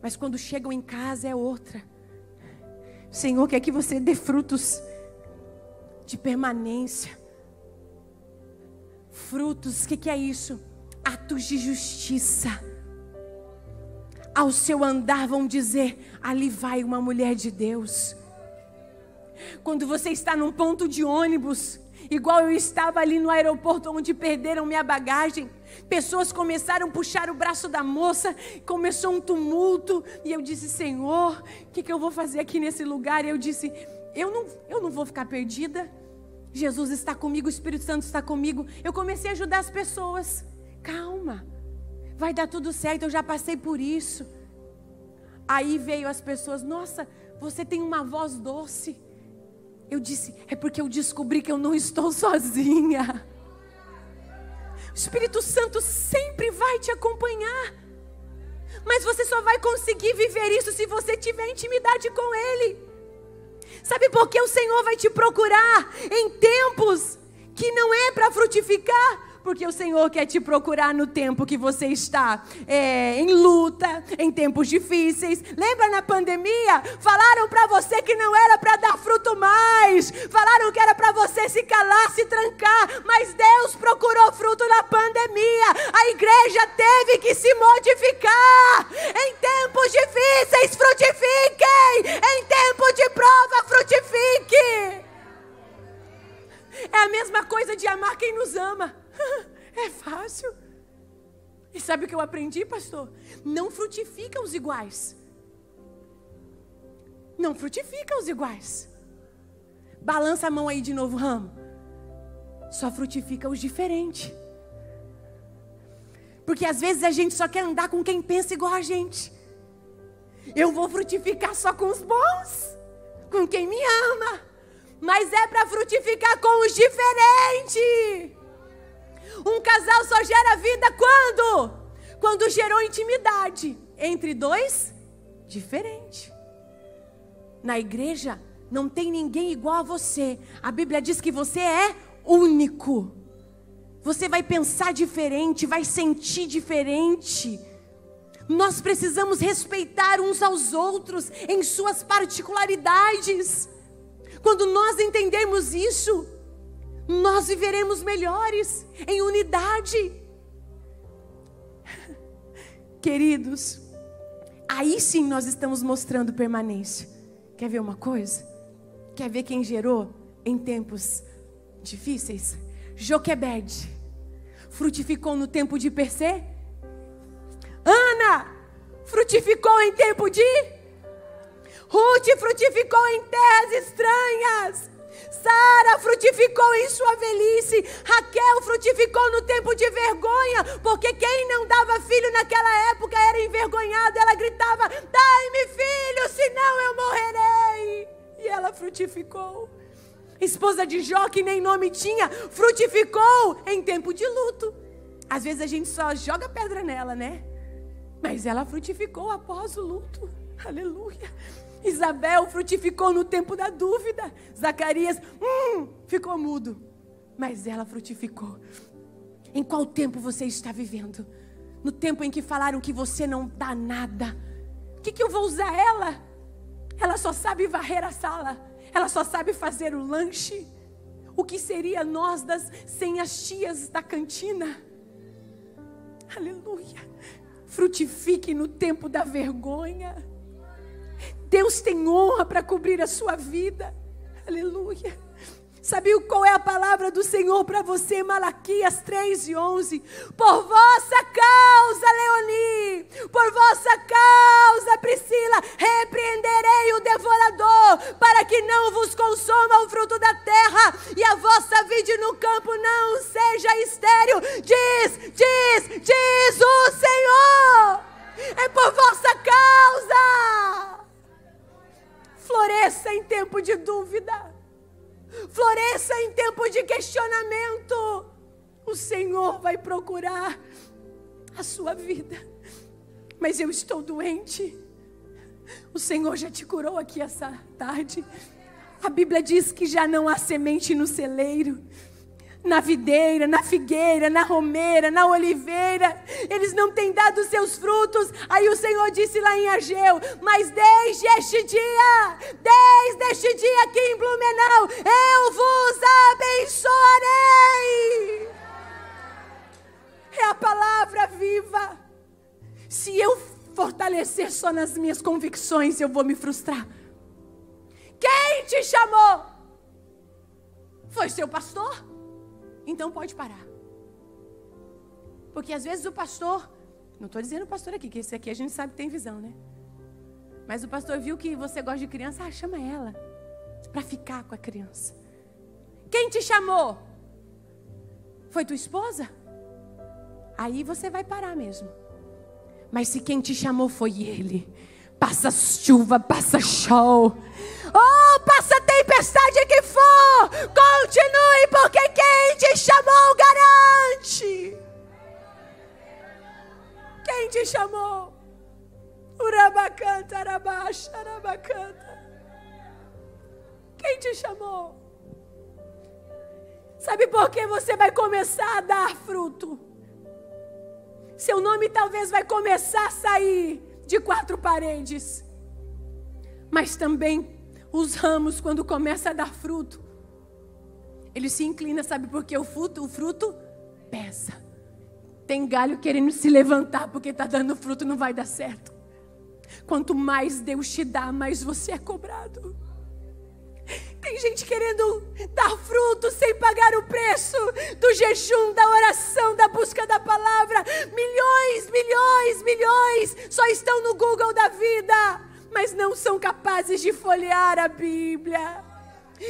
mas quando chegam em casa é outra. O Senhor quer que você dê frutos de permanência. Frutos, o que é isso? Atos de justiça. Ao seu andar vão dizer: ali vai uma mulher de Deus. Quando você está num ponto de ônibus, igual eu estava ali no aeroporto onde perderam minha bagagem, pessoas começaram a puxar o braço da moça, começou um tumulto, e eu disse: Senhor, o que eu vou fazer aqui nesse lugar? E eu disse: eu não vou ficar perdida. Jesus está comigo, o Espírito Santo está comigo. Eu comecei a ajudar as pessoas. Calma, vai dar tudo certo, eu já passei por isso. Aí veio as pessoas: nossa, você tem uma voz doce. Eu disse: é porque eu descobri que eu não estou sozinha. O Espírito Santo sempre vai te acompanhar, mas você só vai conseguir viver isso se você tiver intimidade com Ele. Sabe por que o Senhor vai te procurar em tempos que não é para frutificar? Porque o Senhor quer te procurar no tempo que você está em luta, em tempos difíceis. Lembra na pandemia? Falaram para você que não era para dar fruto mais. Falaram que era para você se calar, se trancar. Mas Deus procurou fruto na pandemia. A igreja teve que se modificar. Em tempos difíceis, frutifiquem. Em tempo de prova, frutifique. É a mesma coisa de amar quem nos ama. É fácil. E sabe o que eu aprendi, pastor? Não frutifica os iguais. Não frutifica os iguais. Balança a mão aí de novo, Ramo. Só frutifica os diferentes. Porque às vezes a gente só quer andar com quem pensa igual a gente. Eu vou frutificar só com os bons, com quem me ama. Mas é para frutificar com os diferentes. Um casal só gera vida quando? Quando gerou intimidade entre dois diferentes. Na igreja não tem ninguém igual a você. A Bíblia diz que você é único. Você vai pensar diferente, vai sentir diferente. Nós precisamos respeitar uns aos outros em suas particularidades. Quando nós entendermos isso, nós viveremos melhores, em unidade. Queridos, aí sim nós estamos mostrando permanência. Quer ver uma coisa? Quer ver quem gerou em tempos difíceis? Joquebede frutificou no tempo de Persê. Ana frutificou em tempo de... Ruth frutificou em terras estranhas. Sara frutificou em sua velhice. Raquel frutificou no tempo de vergonha, porque quem não dava filho naquela época era envergonhado. Ela gritava: dai-me filho, senão eu morrerei. E ela frutificou. Esposa de Jó, que nem nome tinha, frutificou em tempo de luto. Às vezes a gente só joga pedra nela, né? Mas ela frutificou após o luto. Aleluia. Isabel frutificou no tempo da dúvida. Zacarias ficou mudo, mas ela frutificou. Em qual tempo você está vivendo? No tempo em que falaram que você não dá nada. O que eu vou usar ela? Ela só sabe varrer a sala. Ela só sabe fazer o lanche. O que seria nós sem as tias da cantina? Aleluia. Frutifique no tempo da vergonha. Deus tem honra para cobrir a sua vida. Aleluia. Sabe qual é a palavra do Senhor para você? Malaquias 3:11. Por vossa causa, Leoni, por vossa causa, Priscila, repreenderei o devorador, para que não vos consuma o fruto da terra, e a vossa vide no campo não seja estéril. Diz o Senhor. É por vossa causa. Floresça em tempo de dúvida. Floresça em tempo de questionamento. O Senhor vai procurar a sua vida. Mas eu estou doente. O Senhor já te curou aqui essa tarde. A Bíblia diz que já não há semente no celeiro, na videira, na figueira, na romeira, na oliveira. Eles não têm dado seus frutos. Aí o Senhor disse lá em Ageu: mas desde este dia aqui em Blumenau, eu vos abençoarei. É a palavra viva. Se eu fortalecer só nas minhas convicções, eu vou me frustrar. Quem te chamou? Foi seu pastor? Então pode parar. Porque às vezes o pastor, não estou dizendo o pastor aqui, que esse aqui a gente sabe que tem visão, né? Mas o pastor viu que você gosta de criança, chama ela para ficar com a criança. Quem te chamou? Foi tua esposa? Aí você vai parar mesmo. Mas se quem te chamou foi ele, passa chuva, passa sol, passa tempestade que for, continue, porque quem te chamou garante. Quem te chamou? Urabacanta, arabaxa, arabacanta. Quem te chamou? Sabe por que você vai começar a dar fruto? Seu nome talvez vai começar a sair de 4 paredes. Mas também os ramos, quando começa a dar fruto, ele se inclina, sabe por quê? O fruto pesa. Tem galho querendo se levantar porque está dando fruto, não vai dar certo. Quanto mais Deus te dá, mais você é cobrado. Tem gente querendo dar fruto sem pagar o preço do jejum, da oração, da busca da palavra. Milhões só estão no Google da vida, mas não são capazes de folhear a Bíblia.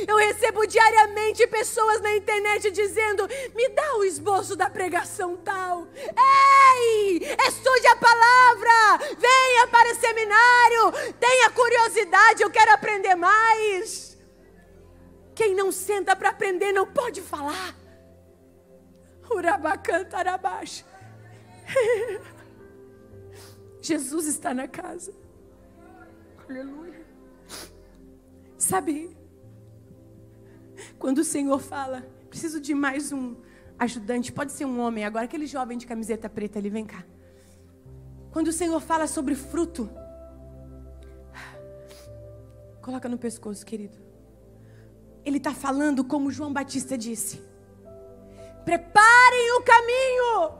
Eu recebo diariamente pessoas na internet dizendo: me dá o esboço da pregação tal. Ei, estude a palavra, venha para o seminário, tenha curiosidade, eu quero aprender mais. Quem não senta para aprender não pode falar. Urabacanta, arabaxa. Jesus está na casa. Aleluia. Sabe, quando o Senhor fala: preciso de mais um ajudante, pode ser um homem, agora aquele jovem de camiseta preta ali, vem cá. Quando o Senhor fala sobre fruto, coloca no pescoço, querido. Ele está falando como João Batista disse: preparem o caminho.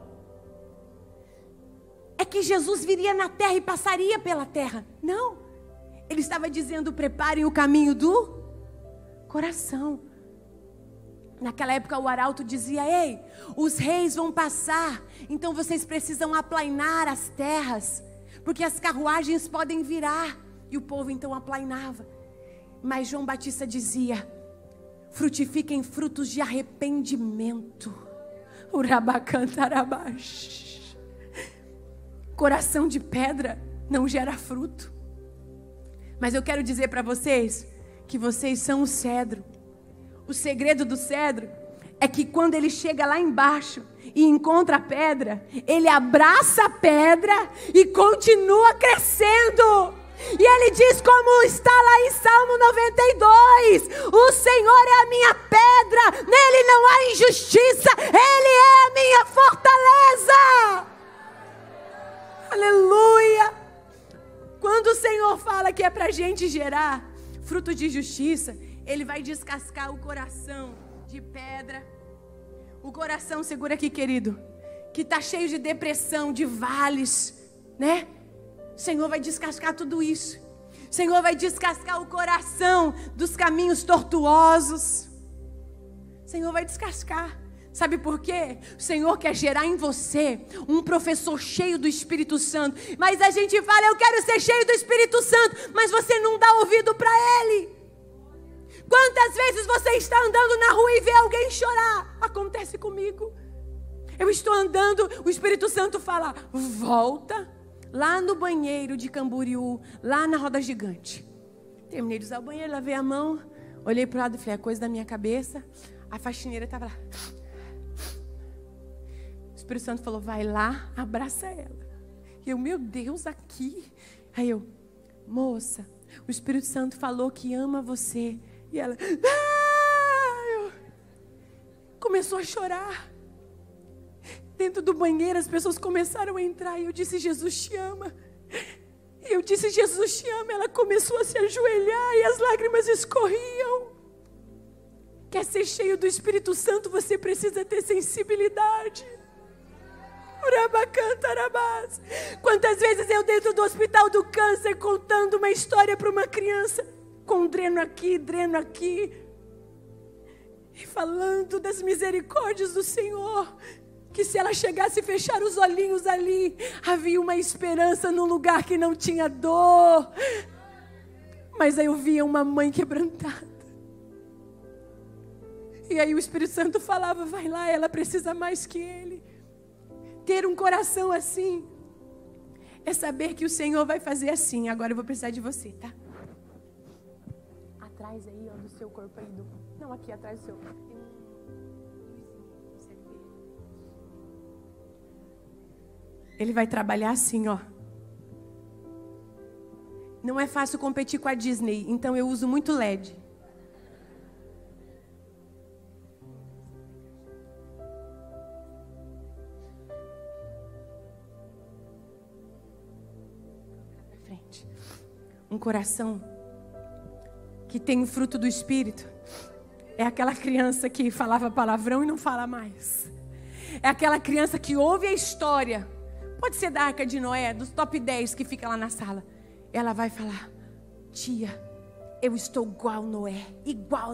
É que Jesus viria na terra e passaria pela terra. Não, ele estava dizendo: preparem o caminho do coração. Naquela época o arauto dizia: ei, os reis vão passar, então vocês precisam aplainar as terras, porque as carruagens podem virar. E o povo então aplainava. Mas João Batista dizia: frutifiquem frutos de arrependimento. Urabacantarabash. Coração de pedra não gera fruto. Mas eu quero dizer para vocês que vocês são o cedro. O segredo do cedro é que quando ele chega lá embaixo e encontra a pedra, ele abraça a pedra e continua crescendo. E ele diz, como está lá em Salmo 92, o Senhor é a minha pedra, nele não há injustiça, ele é a minha fortaleza. Aleluia. Quando o Senhor fala que é para a gente gerar fruto de justiça, ele vai descascar o coração de pedra. O coração, segura aqui, querido, que está cheio de depressão, de vales, né? O Senhor vai descascar tudo isso. O Senhor vai descascar o coração dos caminhos tortuosos. Senhor vai descascar. Sabe por quê? O Senhor quer gerar em você um professor cheio do Espírito Santo. Mas a gente fala, eu quero ser cheio do Espírito Santo, mas você não dá ouvido para Ele. Quantas vezes você está andando na rua e vê alguém chorar? Acontece comigo. Eu estou andando, o Espírito Santo fala, volta lá no banheiro de Camboriú, lá na roda gigante. Terminei de usar o banheiro, lavei a mão, olhei para o lado e falei, é coisa da minha cabeça. A faxineira estava lá. O Espírito Santo falou, vai lá, abraça ela. E eu, meu Deus, aqui. Aí eu, moça, o Espírito Santo falou que ama você. E ela, começou a chorar. Dentro do banheiro as pessoas começaram a entrar. E eu disse, Jesus te ama. E eu disse, Jesus te ama. Ela começou a se ajoelhar e as lágrimas escorriam. Quer ser cheio do Espírito Santo, você precisa ter sensibilidade. Quantas vezes eu dentro do hospital do câncer contando uma história para uma criança, com um dreno aqui, e falando das misericórdias do Senhor, que se ela chegasse e fechar os olhinhos ali, havia uma esperança num lugar que não tinha dor. Mas aí eu via uma mãe quebrantada. E aí o Espírito Santo falava, vai lá, ela precisa mais que ele. Ter um coração assim é saber que o Senhor vai fazer assim. Agora eu vou precisar de você, tá? Atrás aí, ó, do seu corpo aí. Não, aqui atrás do seu corpo. Ele vai trabalhar assim, ó. Não é fácil competir com a Disney, então eu uso muito LED. Um coração que tem o fruto do Espírito é aquela criança que falava palavrão e não fala mais. É aquela criança que ouve a história, pode ser da Arca de Noé, dos top 10 que fica lá na sala. Ela vai falar, tia, eu estou igual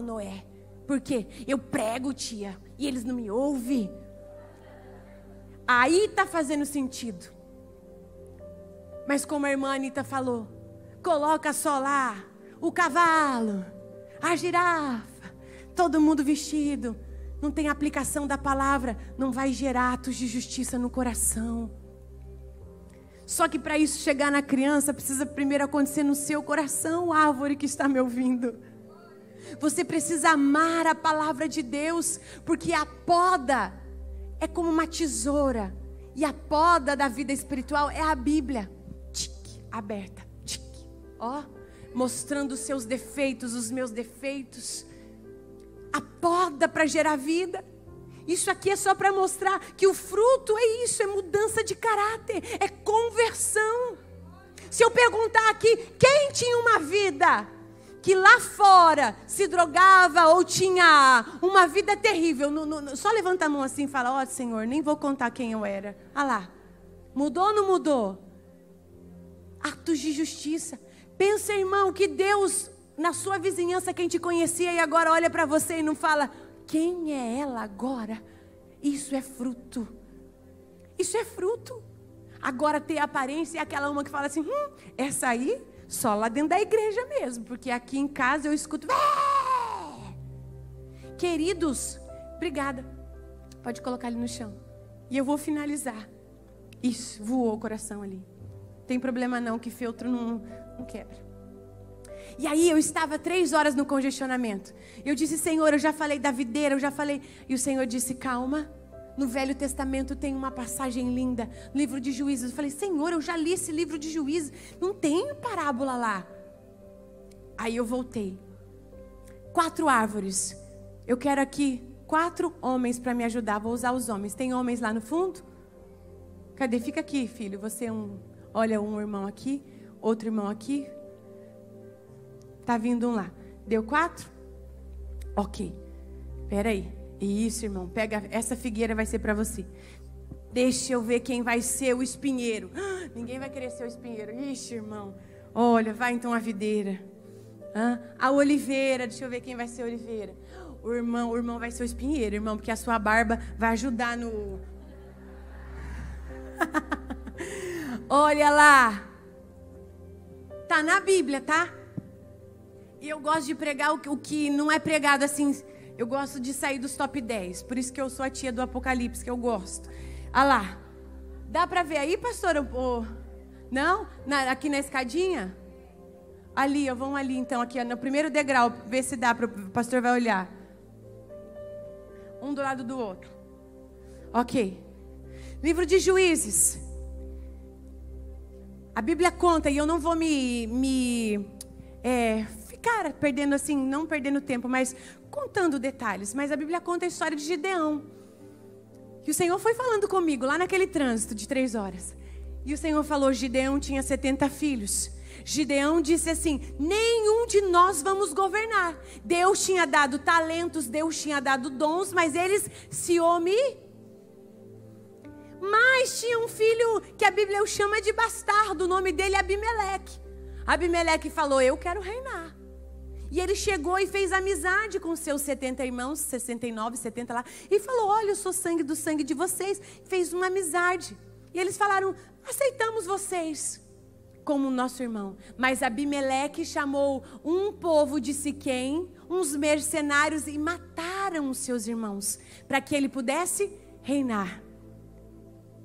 Noé. Por quê? Eu prego, tia, e eles não me ouvem. Aí está fazendo sentido. Mas como a irmã Anitta falou, coloca só lá o cavalo, a girafa, todo mundo vestido. Não tem aplicação da palavra, não vai gerar atos de justiça no coração. Só que para isso chegar na criança, precisa primeiro acontecer no seu coração, árvore que está me ouvindo. Você precisa amar a palavra de Deus, porque a poda é como uma tesoura. E a poda da vida espiritual é a Bíblia. Aberta. Ó, mostrando os seus defeitos, os meus defeitos. A poda para gerar vida. Isso aqui é só para mostrar que o fruto é isso, é mudança de caráter, é conversão. Se eu perguntar aqui, quem tinha uma vida que lá fora se drogava ou tinha uma vida terrível, só levanta a mão assim e fala, ó Senhor, nem vou contar quem eu era. Ah lá, mudou ou não mudou? Atos de justiça. Pensa, irmão, que Deus, na sua vizinhança, quem te conhecia e agora olha para você e não fala, quem é ela agora? Isso é fruto. Isso é fruto. Agora ter aparência é aquela uma que fala assim, essa aí, só lá dentro da igreja mesmo, porque aqui em casa eu escuto. Queridos, obrigada. Pode colocar ele no chão. E eu vou finalizar. Isso, voou o coração ali. Tem problema não, que feltro não quebra. E aí eu estava 3 horas no congestionamento. Eu disse, Senhor, eu já falei da videira, eu já falei. E o Senhor disse, calma. No Velho Testamento tem uma passagem linda, no livro de Juízes. Eu falei, Senhor, eu já li esse livro de Juízes. Não tem parábola lá. Aí eu voltei. 4 árvores. Eu quero aqui 4 homens para me ajudar. Vou usar os homens. Tem homens lá no fundo? Cadê? Fica aqui, filho. Você é um... Olha, um irmão aqui, outro irmão aqui. Tá vindo um lá. Deu 4? Ok. Espera aí. Isso, irmão. Pega, essa figueira vai ser para você. Deixa eu ver quem vai ser o espinheiro. Ninguém vai querer ser o espinheiro. Ixi, irmão. Olha, vai então a videira. A oliveira. Deixa eu ver quem vai ser a oliveira. o irmão vai ser o espinheiro, irmão, porque a sua barba vai ajudar no... Olha lá. Tá na Bíblia, tá? E eu gosto de pregar o que não é pregado assim. Eu gosto de sair dos top 10. Por isso que eu sou a tia do Apocalipse, que eu gosto. Olha lá. Dá pra ver aí, pastora? Não? Aqui na escadinha? Ali, vamos ali então, aqui no primeiro degrau. Ver se dá, o pastor vai olhar. Um do lado do outro. Ok. Livro de Juízes. A Bíblia conta, e eu não vou ficar perdendo assim, não perdendo tempo, mas contando detalhes. Mas a Bíblia conta a história de Gideão. E o Senhor foi falando comigo lá naquele trânsito de 3 horas. E o Senhor falou, Gideão tinha 70 filhos. Gideão disse assim, nenhum de nós vamos governar. Deus tinha dado talentos, Deus tinha dado dons, mas eles se Mas tinha um filho que a Bíblia o chama de bastardo, o nome dele é Abimeleque. Abimeleque falou, eu quero reinar. E ele chegou e fez amizade com seus 70 irmãos, 69, 70 lá. E falou, olha, eu sou sangue do sangue de vocês. Fez uma amizade. E eles falaram, aceitamos vocês como nosso irmão. Mas Abimeleque chamou um povo de Siquém, uns mercenários, e mataram os seus irmãos, para que ele pudesse reinar.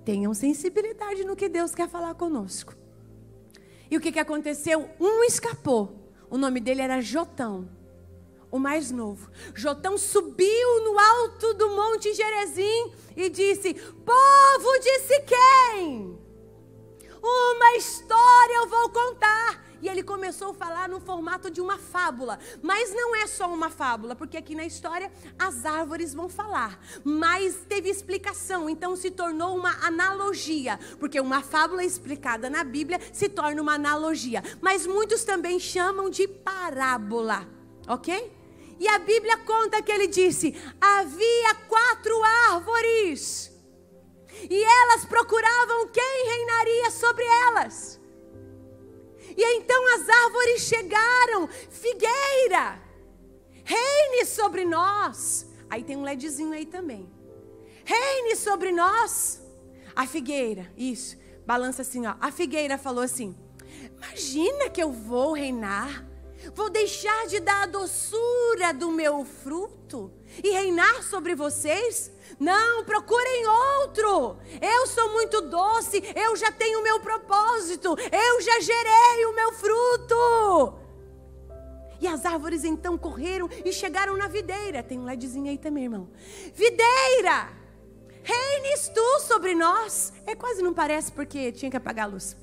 Tenham sensibilidade no que Deus quer falar conosco. E o que aconteceu? Um escapou. O nome dele era Jotão, o mais novo. Jotão subiu no alto do monte Gerezim e disse, povo de Siquém, uma história eu vou contar. E ele começou a falar no formato de uma fábula. Mas não é só uma fábula, porque aqui na história as árvores vão falar. Mas teve explicação, então se tornou uma analogia. Porque uma fábula explicada na Bíblia se torna uma analogia. Mas muitos também chamam de parábola, ok? E a Bíblia conta que ele disse, havia 4 árvores. E elas procuravam quem reinaria sobre elas. E então as árvores chegaram, figueira, reine sobre nós. Aí tem um LEDzinho aí também. Reine sobre nós. A figueira, isso, balança assim, ó. A figueira falou assim, imagina que eu vou reinar, vou deixar de dar a doçura do meu fruto e reinar sobre vocês? Não, procurem outro. Eu sou muito doce, eu já tenho o meu propósito, eu já gerei o meu fruto. E as árvores então correram e chegaram na videira. Tem um LEDzinho aí também, irmão. Videira, reines tu sobre nós. Quase não parece porque tinha que apagar a luz.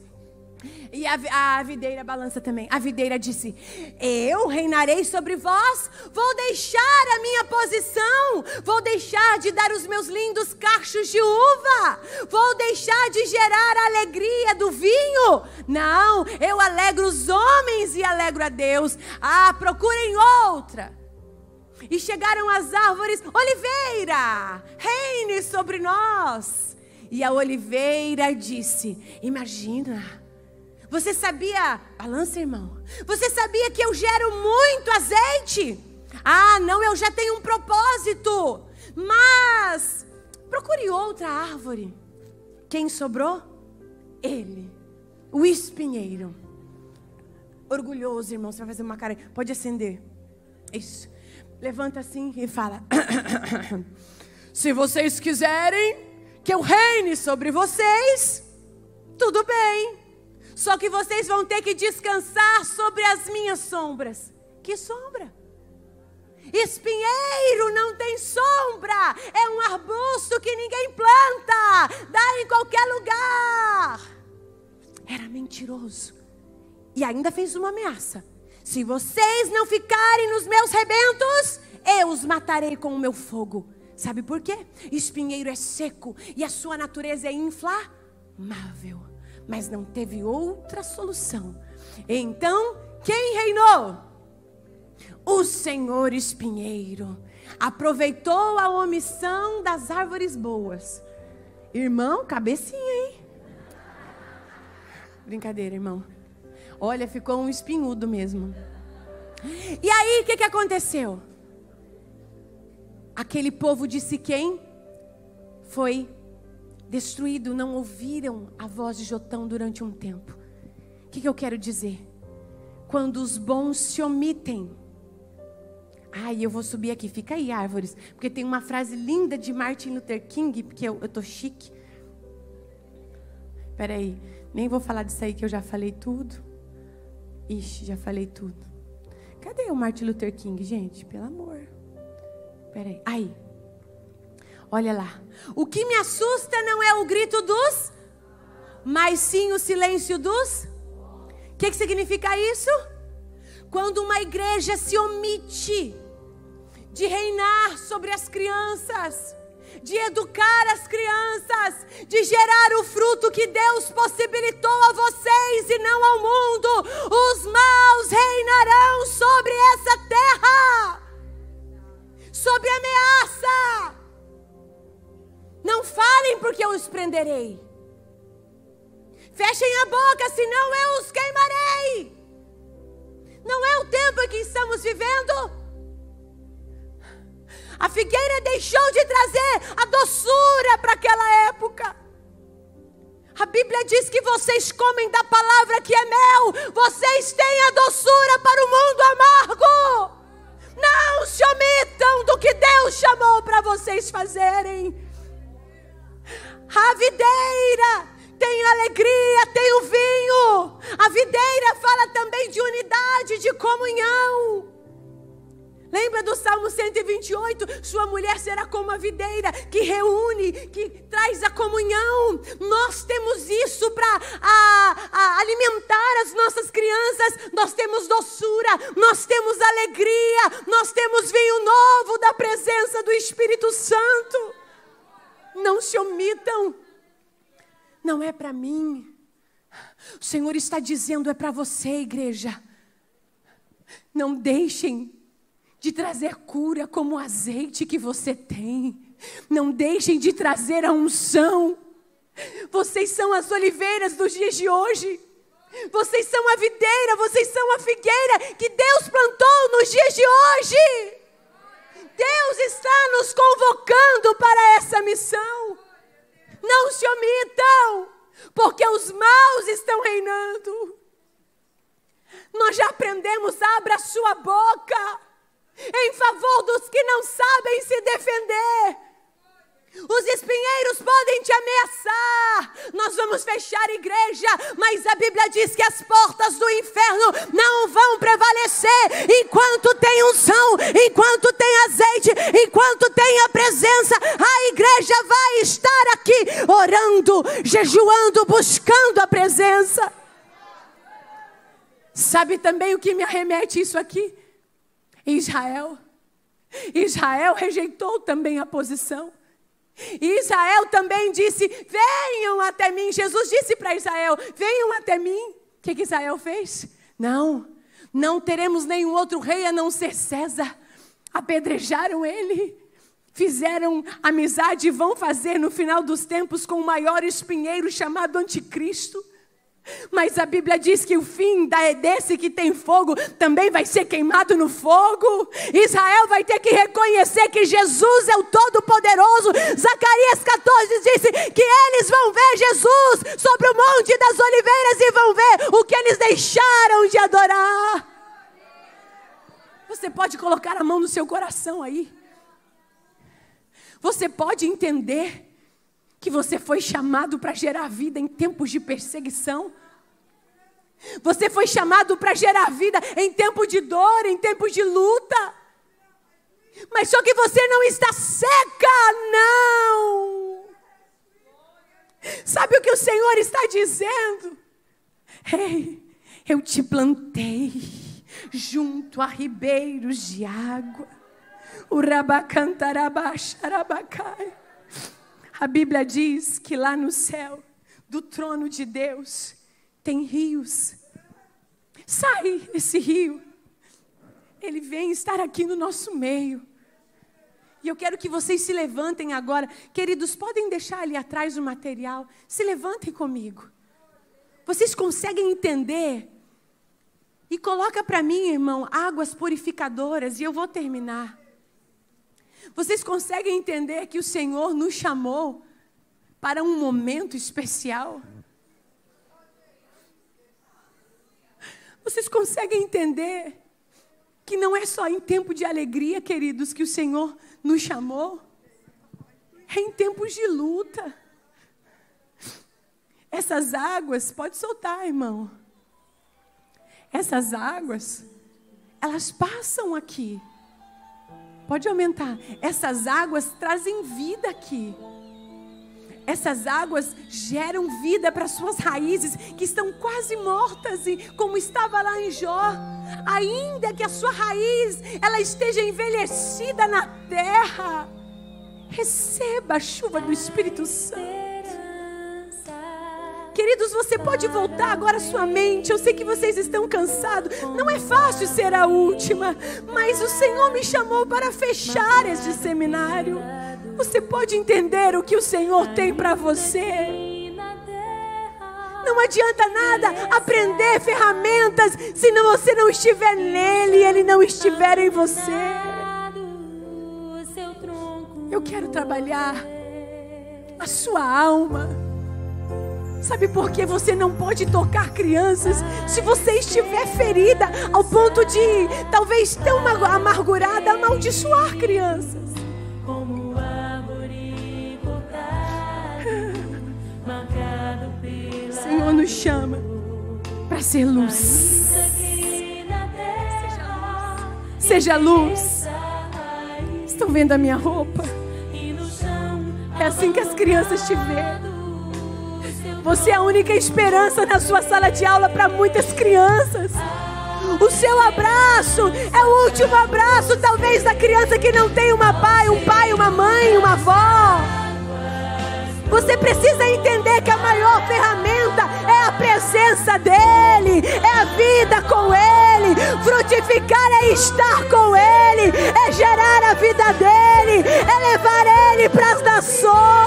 E a videira balança também. A videira disse, eu reinarei sobre vós, vou deixar a minha posição, vou deixar de dar os meus lindos cachos de uva, vou deixar de gerar a alegria do vinho. Não, eu alegro os homens e alegro a Deus. Procurem outra. E chegaram as árvores, oliveira, reine sobre nós. E a oliveira disse, imagina, você sabia, balança irmão, você sabia que eu gero muito azeite? Não, eu já tenho um propósito. Mas procure outra árvore. Quem sobrou? Ele, o espinheiro. Orgulhoso, irmão, você vai fazer uma cara, pode acender. Isso, levanta assim e fala, se vocês quiserem que eu reine sobre vocês, tudo bem. Só que vocês vão ter que descansar sobre as minhas sombras. Que sombra? Espinheiro não tem sombra. É um arbusto que ninguém planta. Dá em qualquer lugar. Era mentiroso. E ainda fez uma ameaça. Se vocês não ficarem nos meus rebentos, eu os matarei com o meu fogo. Sabe por quê? Espinheiro é seco e a sua natureza é inflamável. Mas não teve outra solução. Então, quem reinou? O Senhor espinheiro. Aproveitou a omissão das árvores boas. Irmão, cabecinha, hein? Brincadeira, irmão. Olha, ficou um espinhudo mesmo. E aí, o que aconteceu? aquele povo de Siquém foi destruído. Não ouviram a voz de Jotão durante um tempo. O que eu quero dizer? Quando os bons se omitem. Eu vou subir aqui, fica aí, árvores, porque tem uma frase linda de Martin Luther King, porque eu tô chique. Peraí, nem vou falar disso aí que eu já falei tudo. Ixi, já falei tudo. Cadê o Martin Luther King, gente? Pelo amor. Peraí, aí. Olha lá. O que me assusta não é o grito dos, mas sim o silêncio dos. O que significa isso? Quando uma igreja se omite de reinar sobre as crianças, de educar as crianças, de gerar o fruto que Deus possibilitou a vocês e não ao mundo, os maus reinarão sobre essa terra, sob ameaça. Não falem porque eu os prenderei. Fechem a boca, senão eu os queimarei. Não é o tempo em que estamos vivendo? A figueira deixou de trazer a doçura para aquela época. A Bíblia diz que vocês comem da palavra que é mel. Vocês têm a doçura para o mundo amargo. Não se omitam do que Deus chamou para vocês fazerem. A videira tem alegria, tem o vinho. A videira fala também de unidade, de comunhão. Lembra do Salmo 128? Sua mulher será como a videira que reúne, que traz a comunhão. Nós temos isso para alimentar as nossas crianças. Nós temos doçura, nós temos alegria, nós temos vinho novo da presença do Espírito Santo. Não se omitam. Não é para mim. O Senhor está dizendo, é para você, igreja. Não deixem de trazer cura como o azeite que você tem. Não deixem de trazer a unção. Vocês são as oliveiras dos dias de hoje. Vocês são a videira, vocês são a figueira que Deus plantou nos dias de hoje. Deus está nos convocando para essa missão. Não se omitam, porque os maus estão reinando. Nós já aprendemos, abra a sua boca em favor dos que não sabem se defender. Os espinheiros podem te ameaçar. Nós vamos fechar a igreja, mas a Bíblia diz que as portas do inferno não vão prevalecer enquanto tem unção, enquanto tem azeite, enquanto tem a presença. A igreja vai estar aqui orando, jejuando, buscando a presença. Sabe também o que me arremete isso aqui? Israel rejeitou também a posição. E Israel também disse, venham até mim. Jesus disse para Israel, venham até mim. O que Israel fez? Não teremos nenhum outro rei a não ser César. Apedrejaram ele. Fizeram amizade e vão fazer no final dos tempos com o maior espinheiro chamado Anticristo. Mas a Bíblia diz que o fim desse que tem fogo também vai ser queimado no fogo. Israel vai ter que reconhecer que Jesus é o Todo-Poderoso. Zacarias 14 disse que eles vão ver Jesus sobre o Monte das Oliveiras e vão ver o que eles deixaram de adorar. Você pode colocar a mão no seu coração aí. Você pode entender que você foi chamado para gerar vida em tempos de perseguição. Você foi chamado para gerar vida em tempo de dor, em tempos de luta. Mas só que você não está seca, não. Sabe o que o Senhor está dizendo? Ei, eu te plantei junto a ribeiros de água. O rabacantarabacharabacai. A Bíblia diz que lá no céu, do trono de Deus, tem rios. Sai esse rio. Ele vem estar aqui no nosso meio. E eu quero que vocês se levantem agora. Queridos, podem deixar ali atrás o material. Se levantem comigo. Vocês conseguem entender? E coloca para mim, irmão, águas purificadoras. E eu vou terminar. Vocês conseguem entender que o Senhor nos chamou para um momento especial? Vocês conseguem entender que não é só em tempo de alegria, queridos, que o Senhor nos chamou? É em tempos de luta. Essas águas, pode soltar, irmão. Essas águas, elas passam aqui. Pode aumentar. Essas águas trazem vida aqui. Essas águas geram vida para suas raízes, que estão quase mortas, como estava lá em Jó. Ainda que a sua raiz, ela esteja envelhecida na terra, receba a chuva do Espírito Santo. Queridos, você pode voltar agora a sua mente. Eu sei que vocês estão cansados. Não é fácil ser a última, mas o Senhor me chamou para fechar este seminário. Você pode entender o que o Senhor tem para você. Não adianta nada aprender ferramentas se você não estiver nele e ele não estiver em você. Eu quero trabalhar a sua alma. Sabe por que você não pode tocar crianças? Se você estiver ferida ao ponto de talvez tão amargurada, amaldiçoar crianças. O Senhor nos chama para ser luz. Seja luz. Estão vendo a minha roupa? É assim que as crianças te veem. Você é a única esperança na sua sala de aula para muitas crianças. O seu abraço é o último abraço, talvez, da criança que não tem um pai, uma mãe, uma avó. Você precisa entender que a maior ferramenta é a presença dEle, é a vida com Ele. Frutificar é estar com Ele, é gerar a vida dEle, é levar Ele para as nações.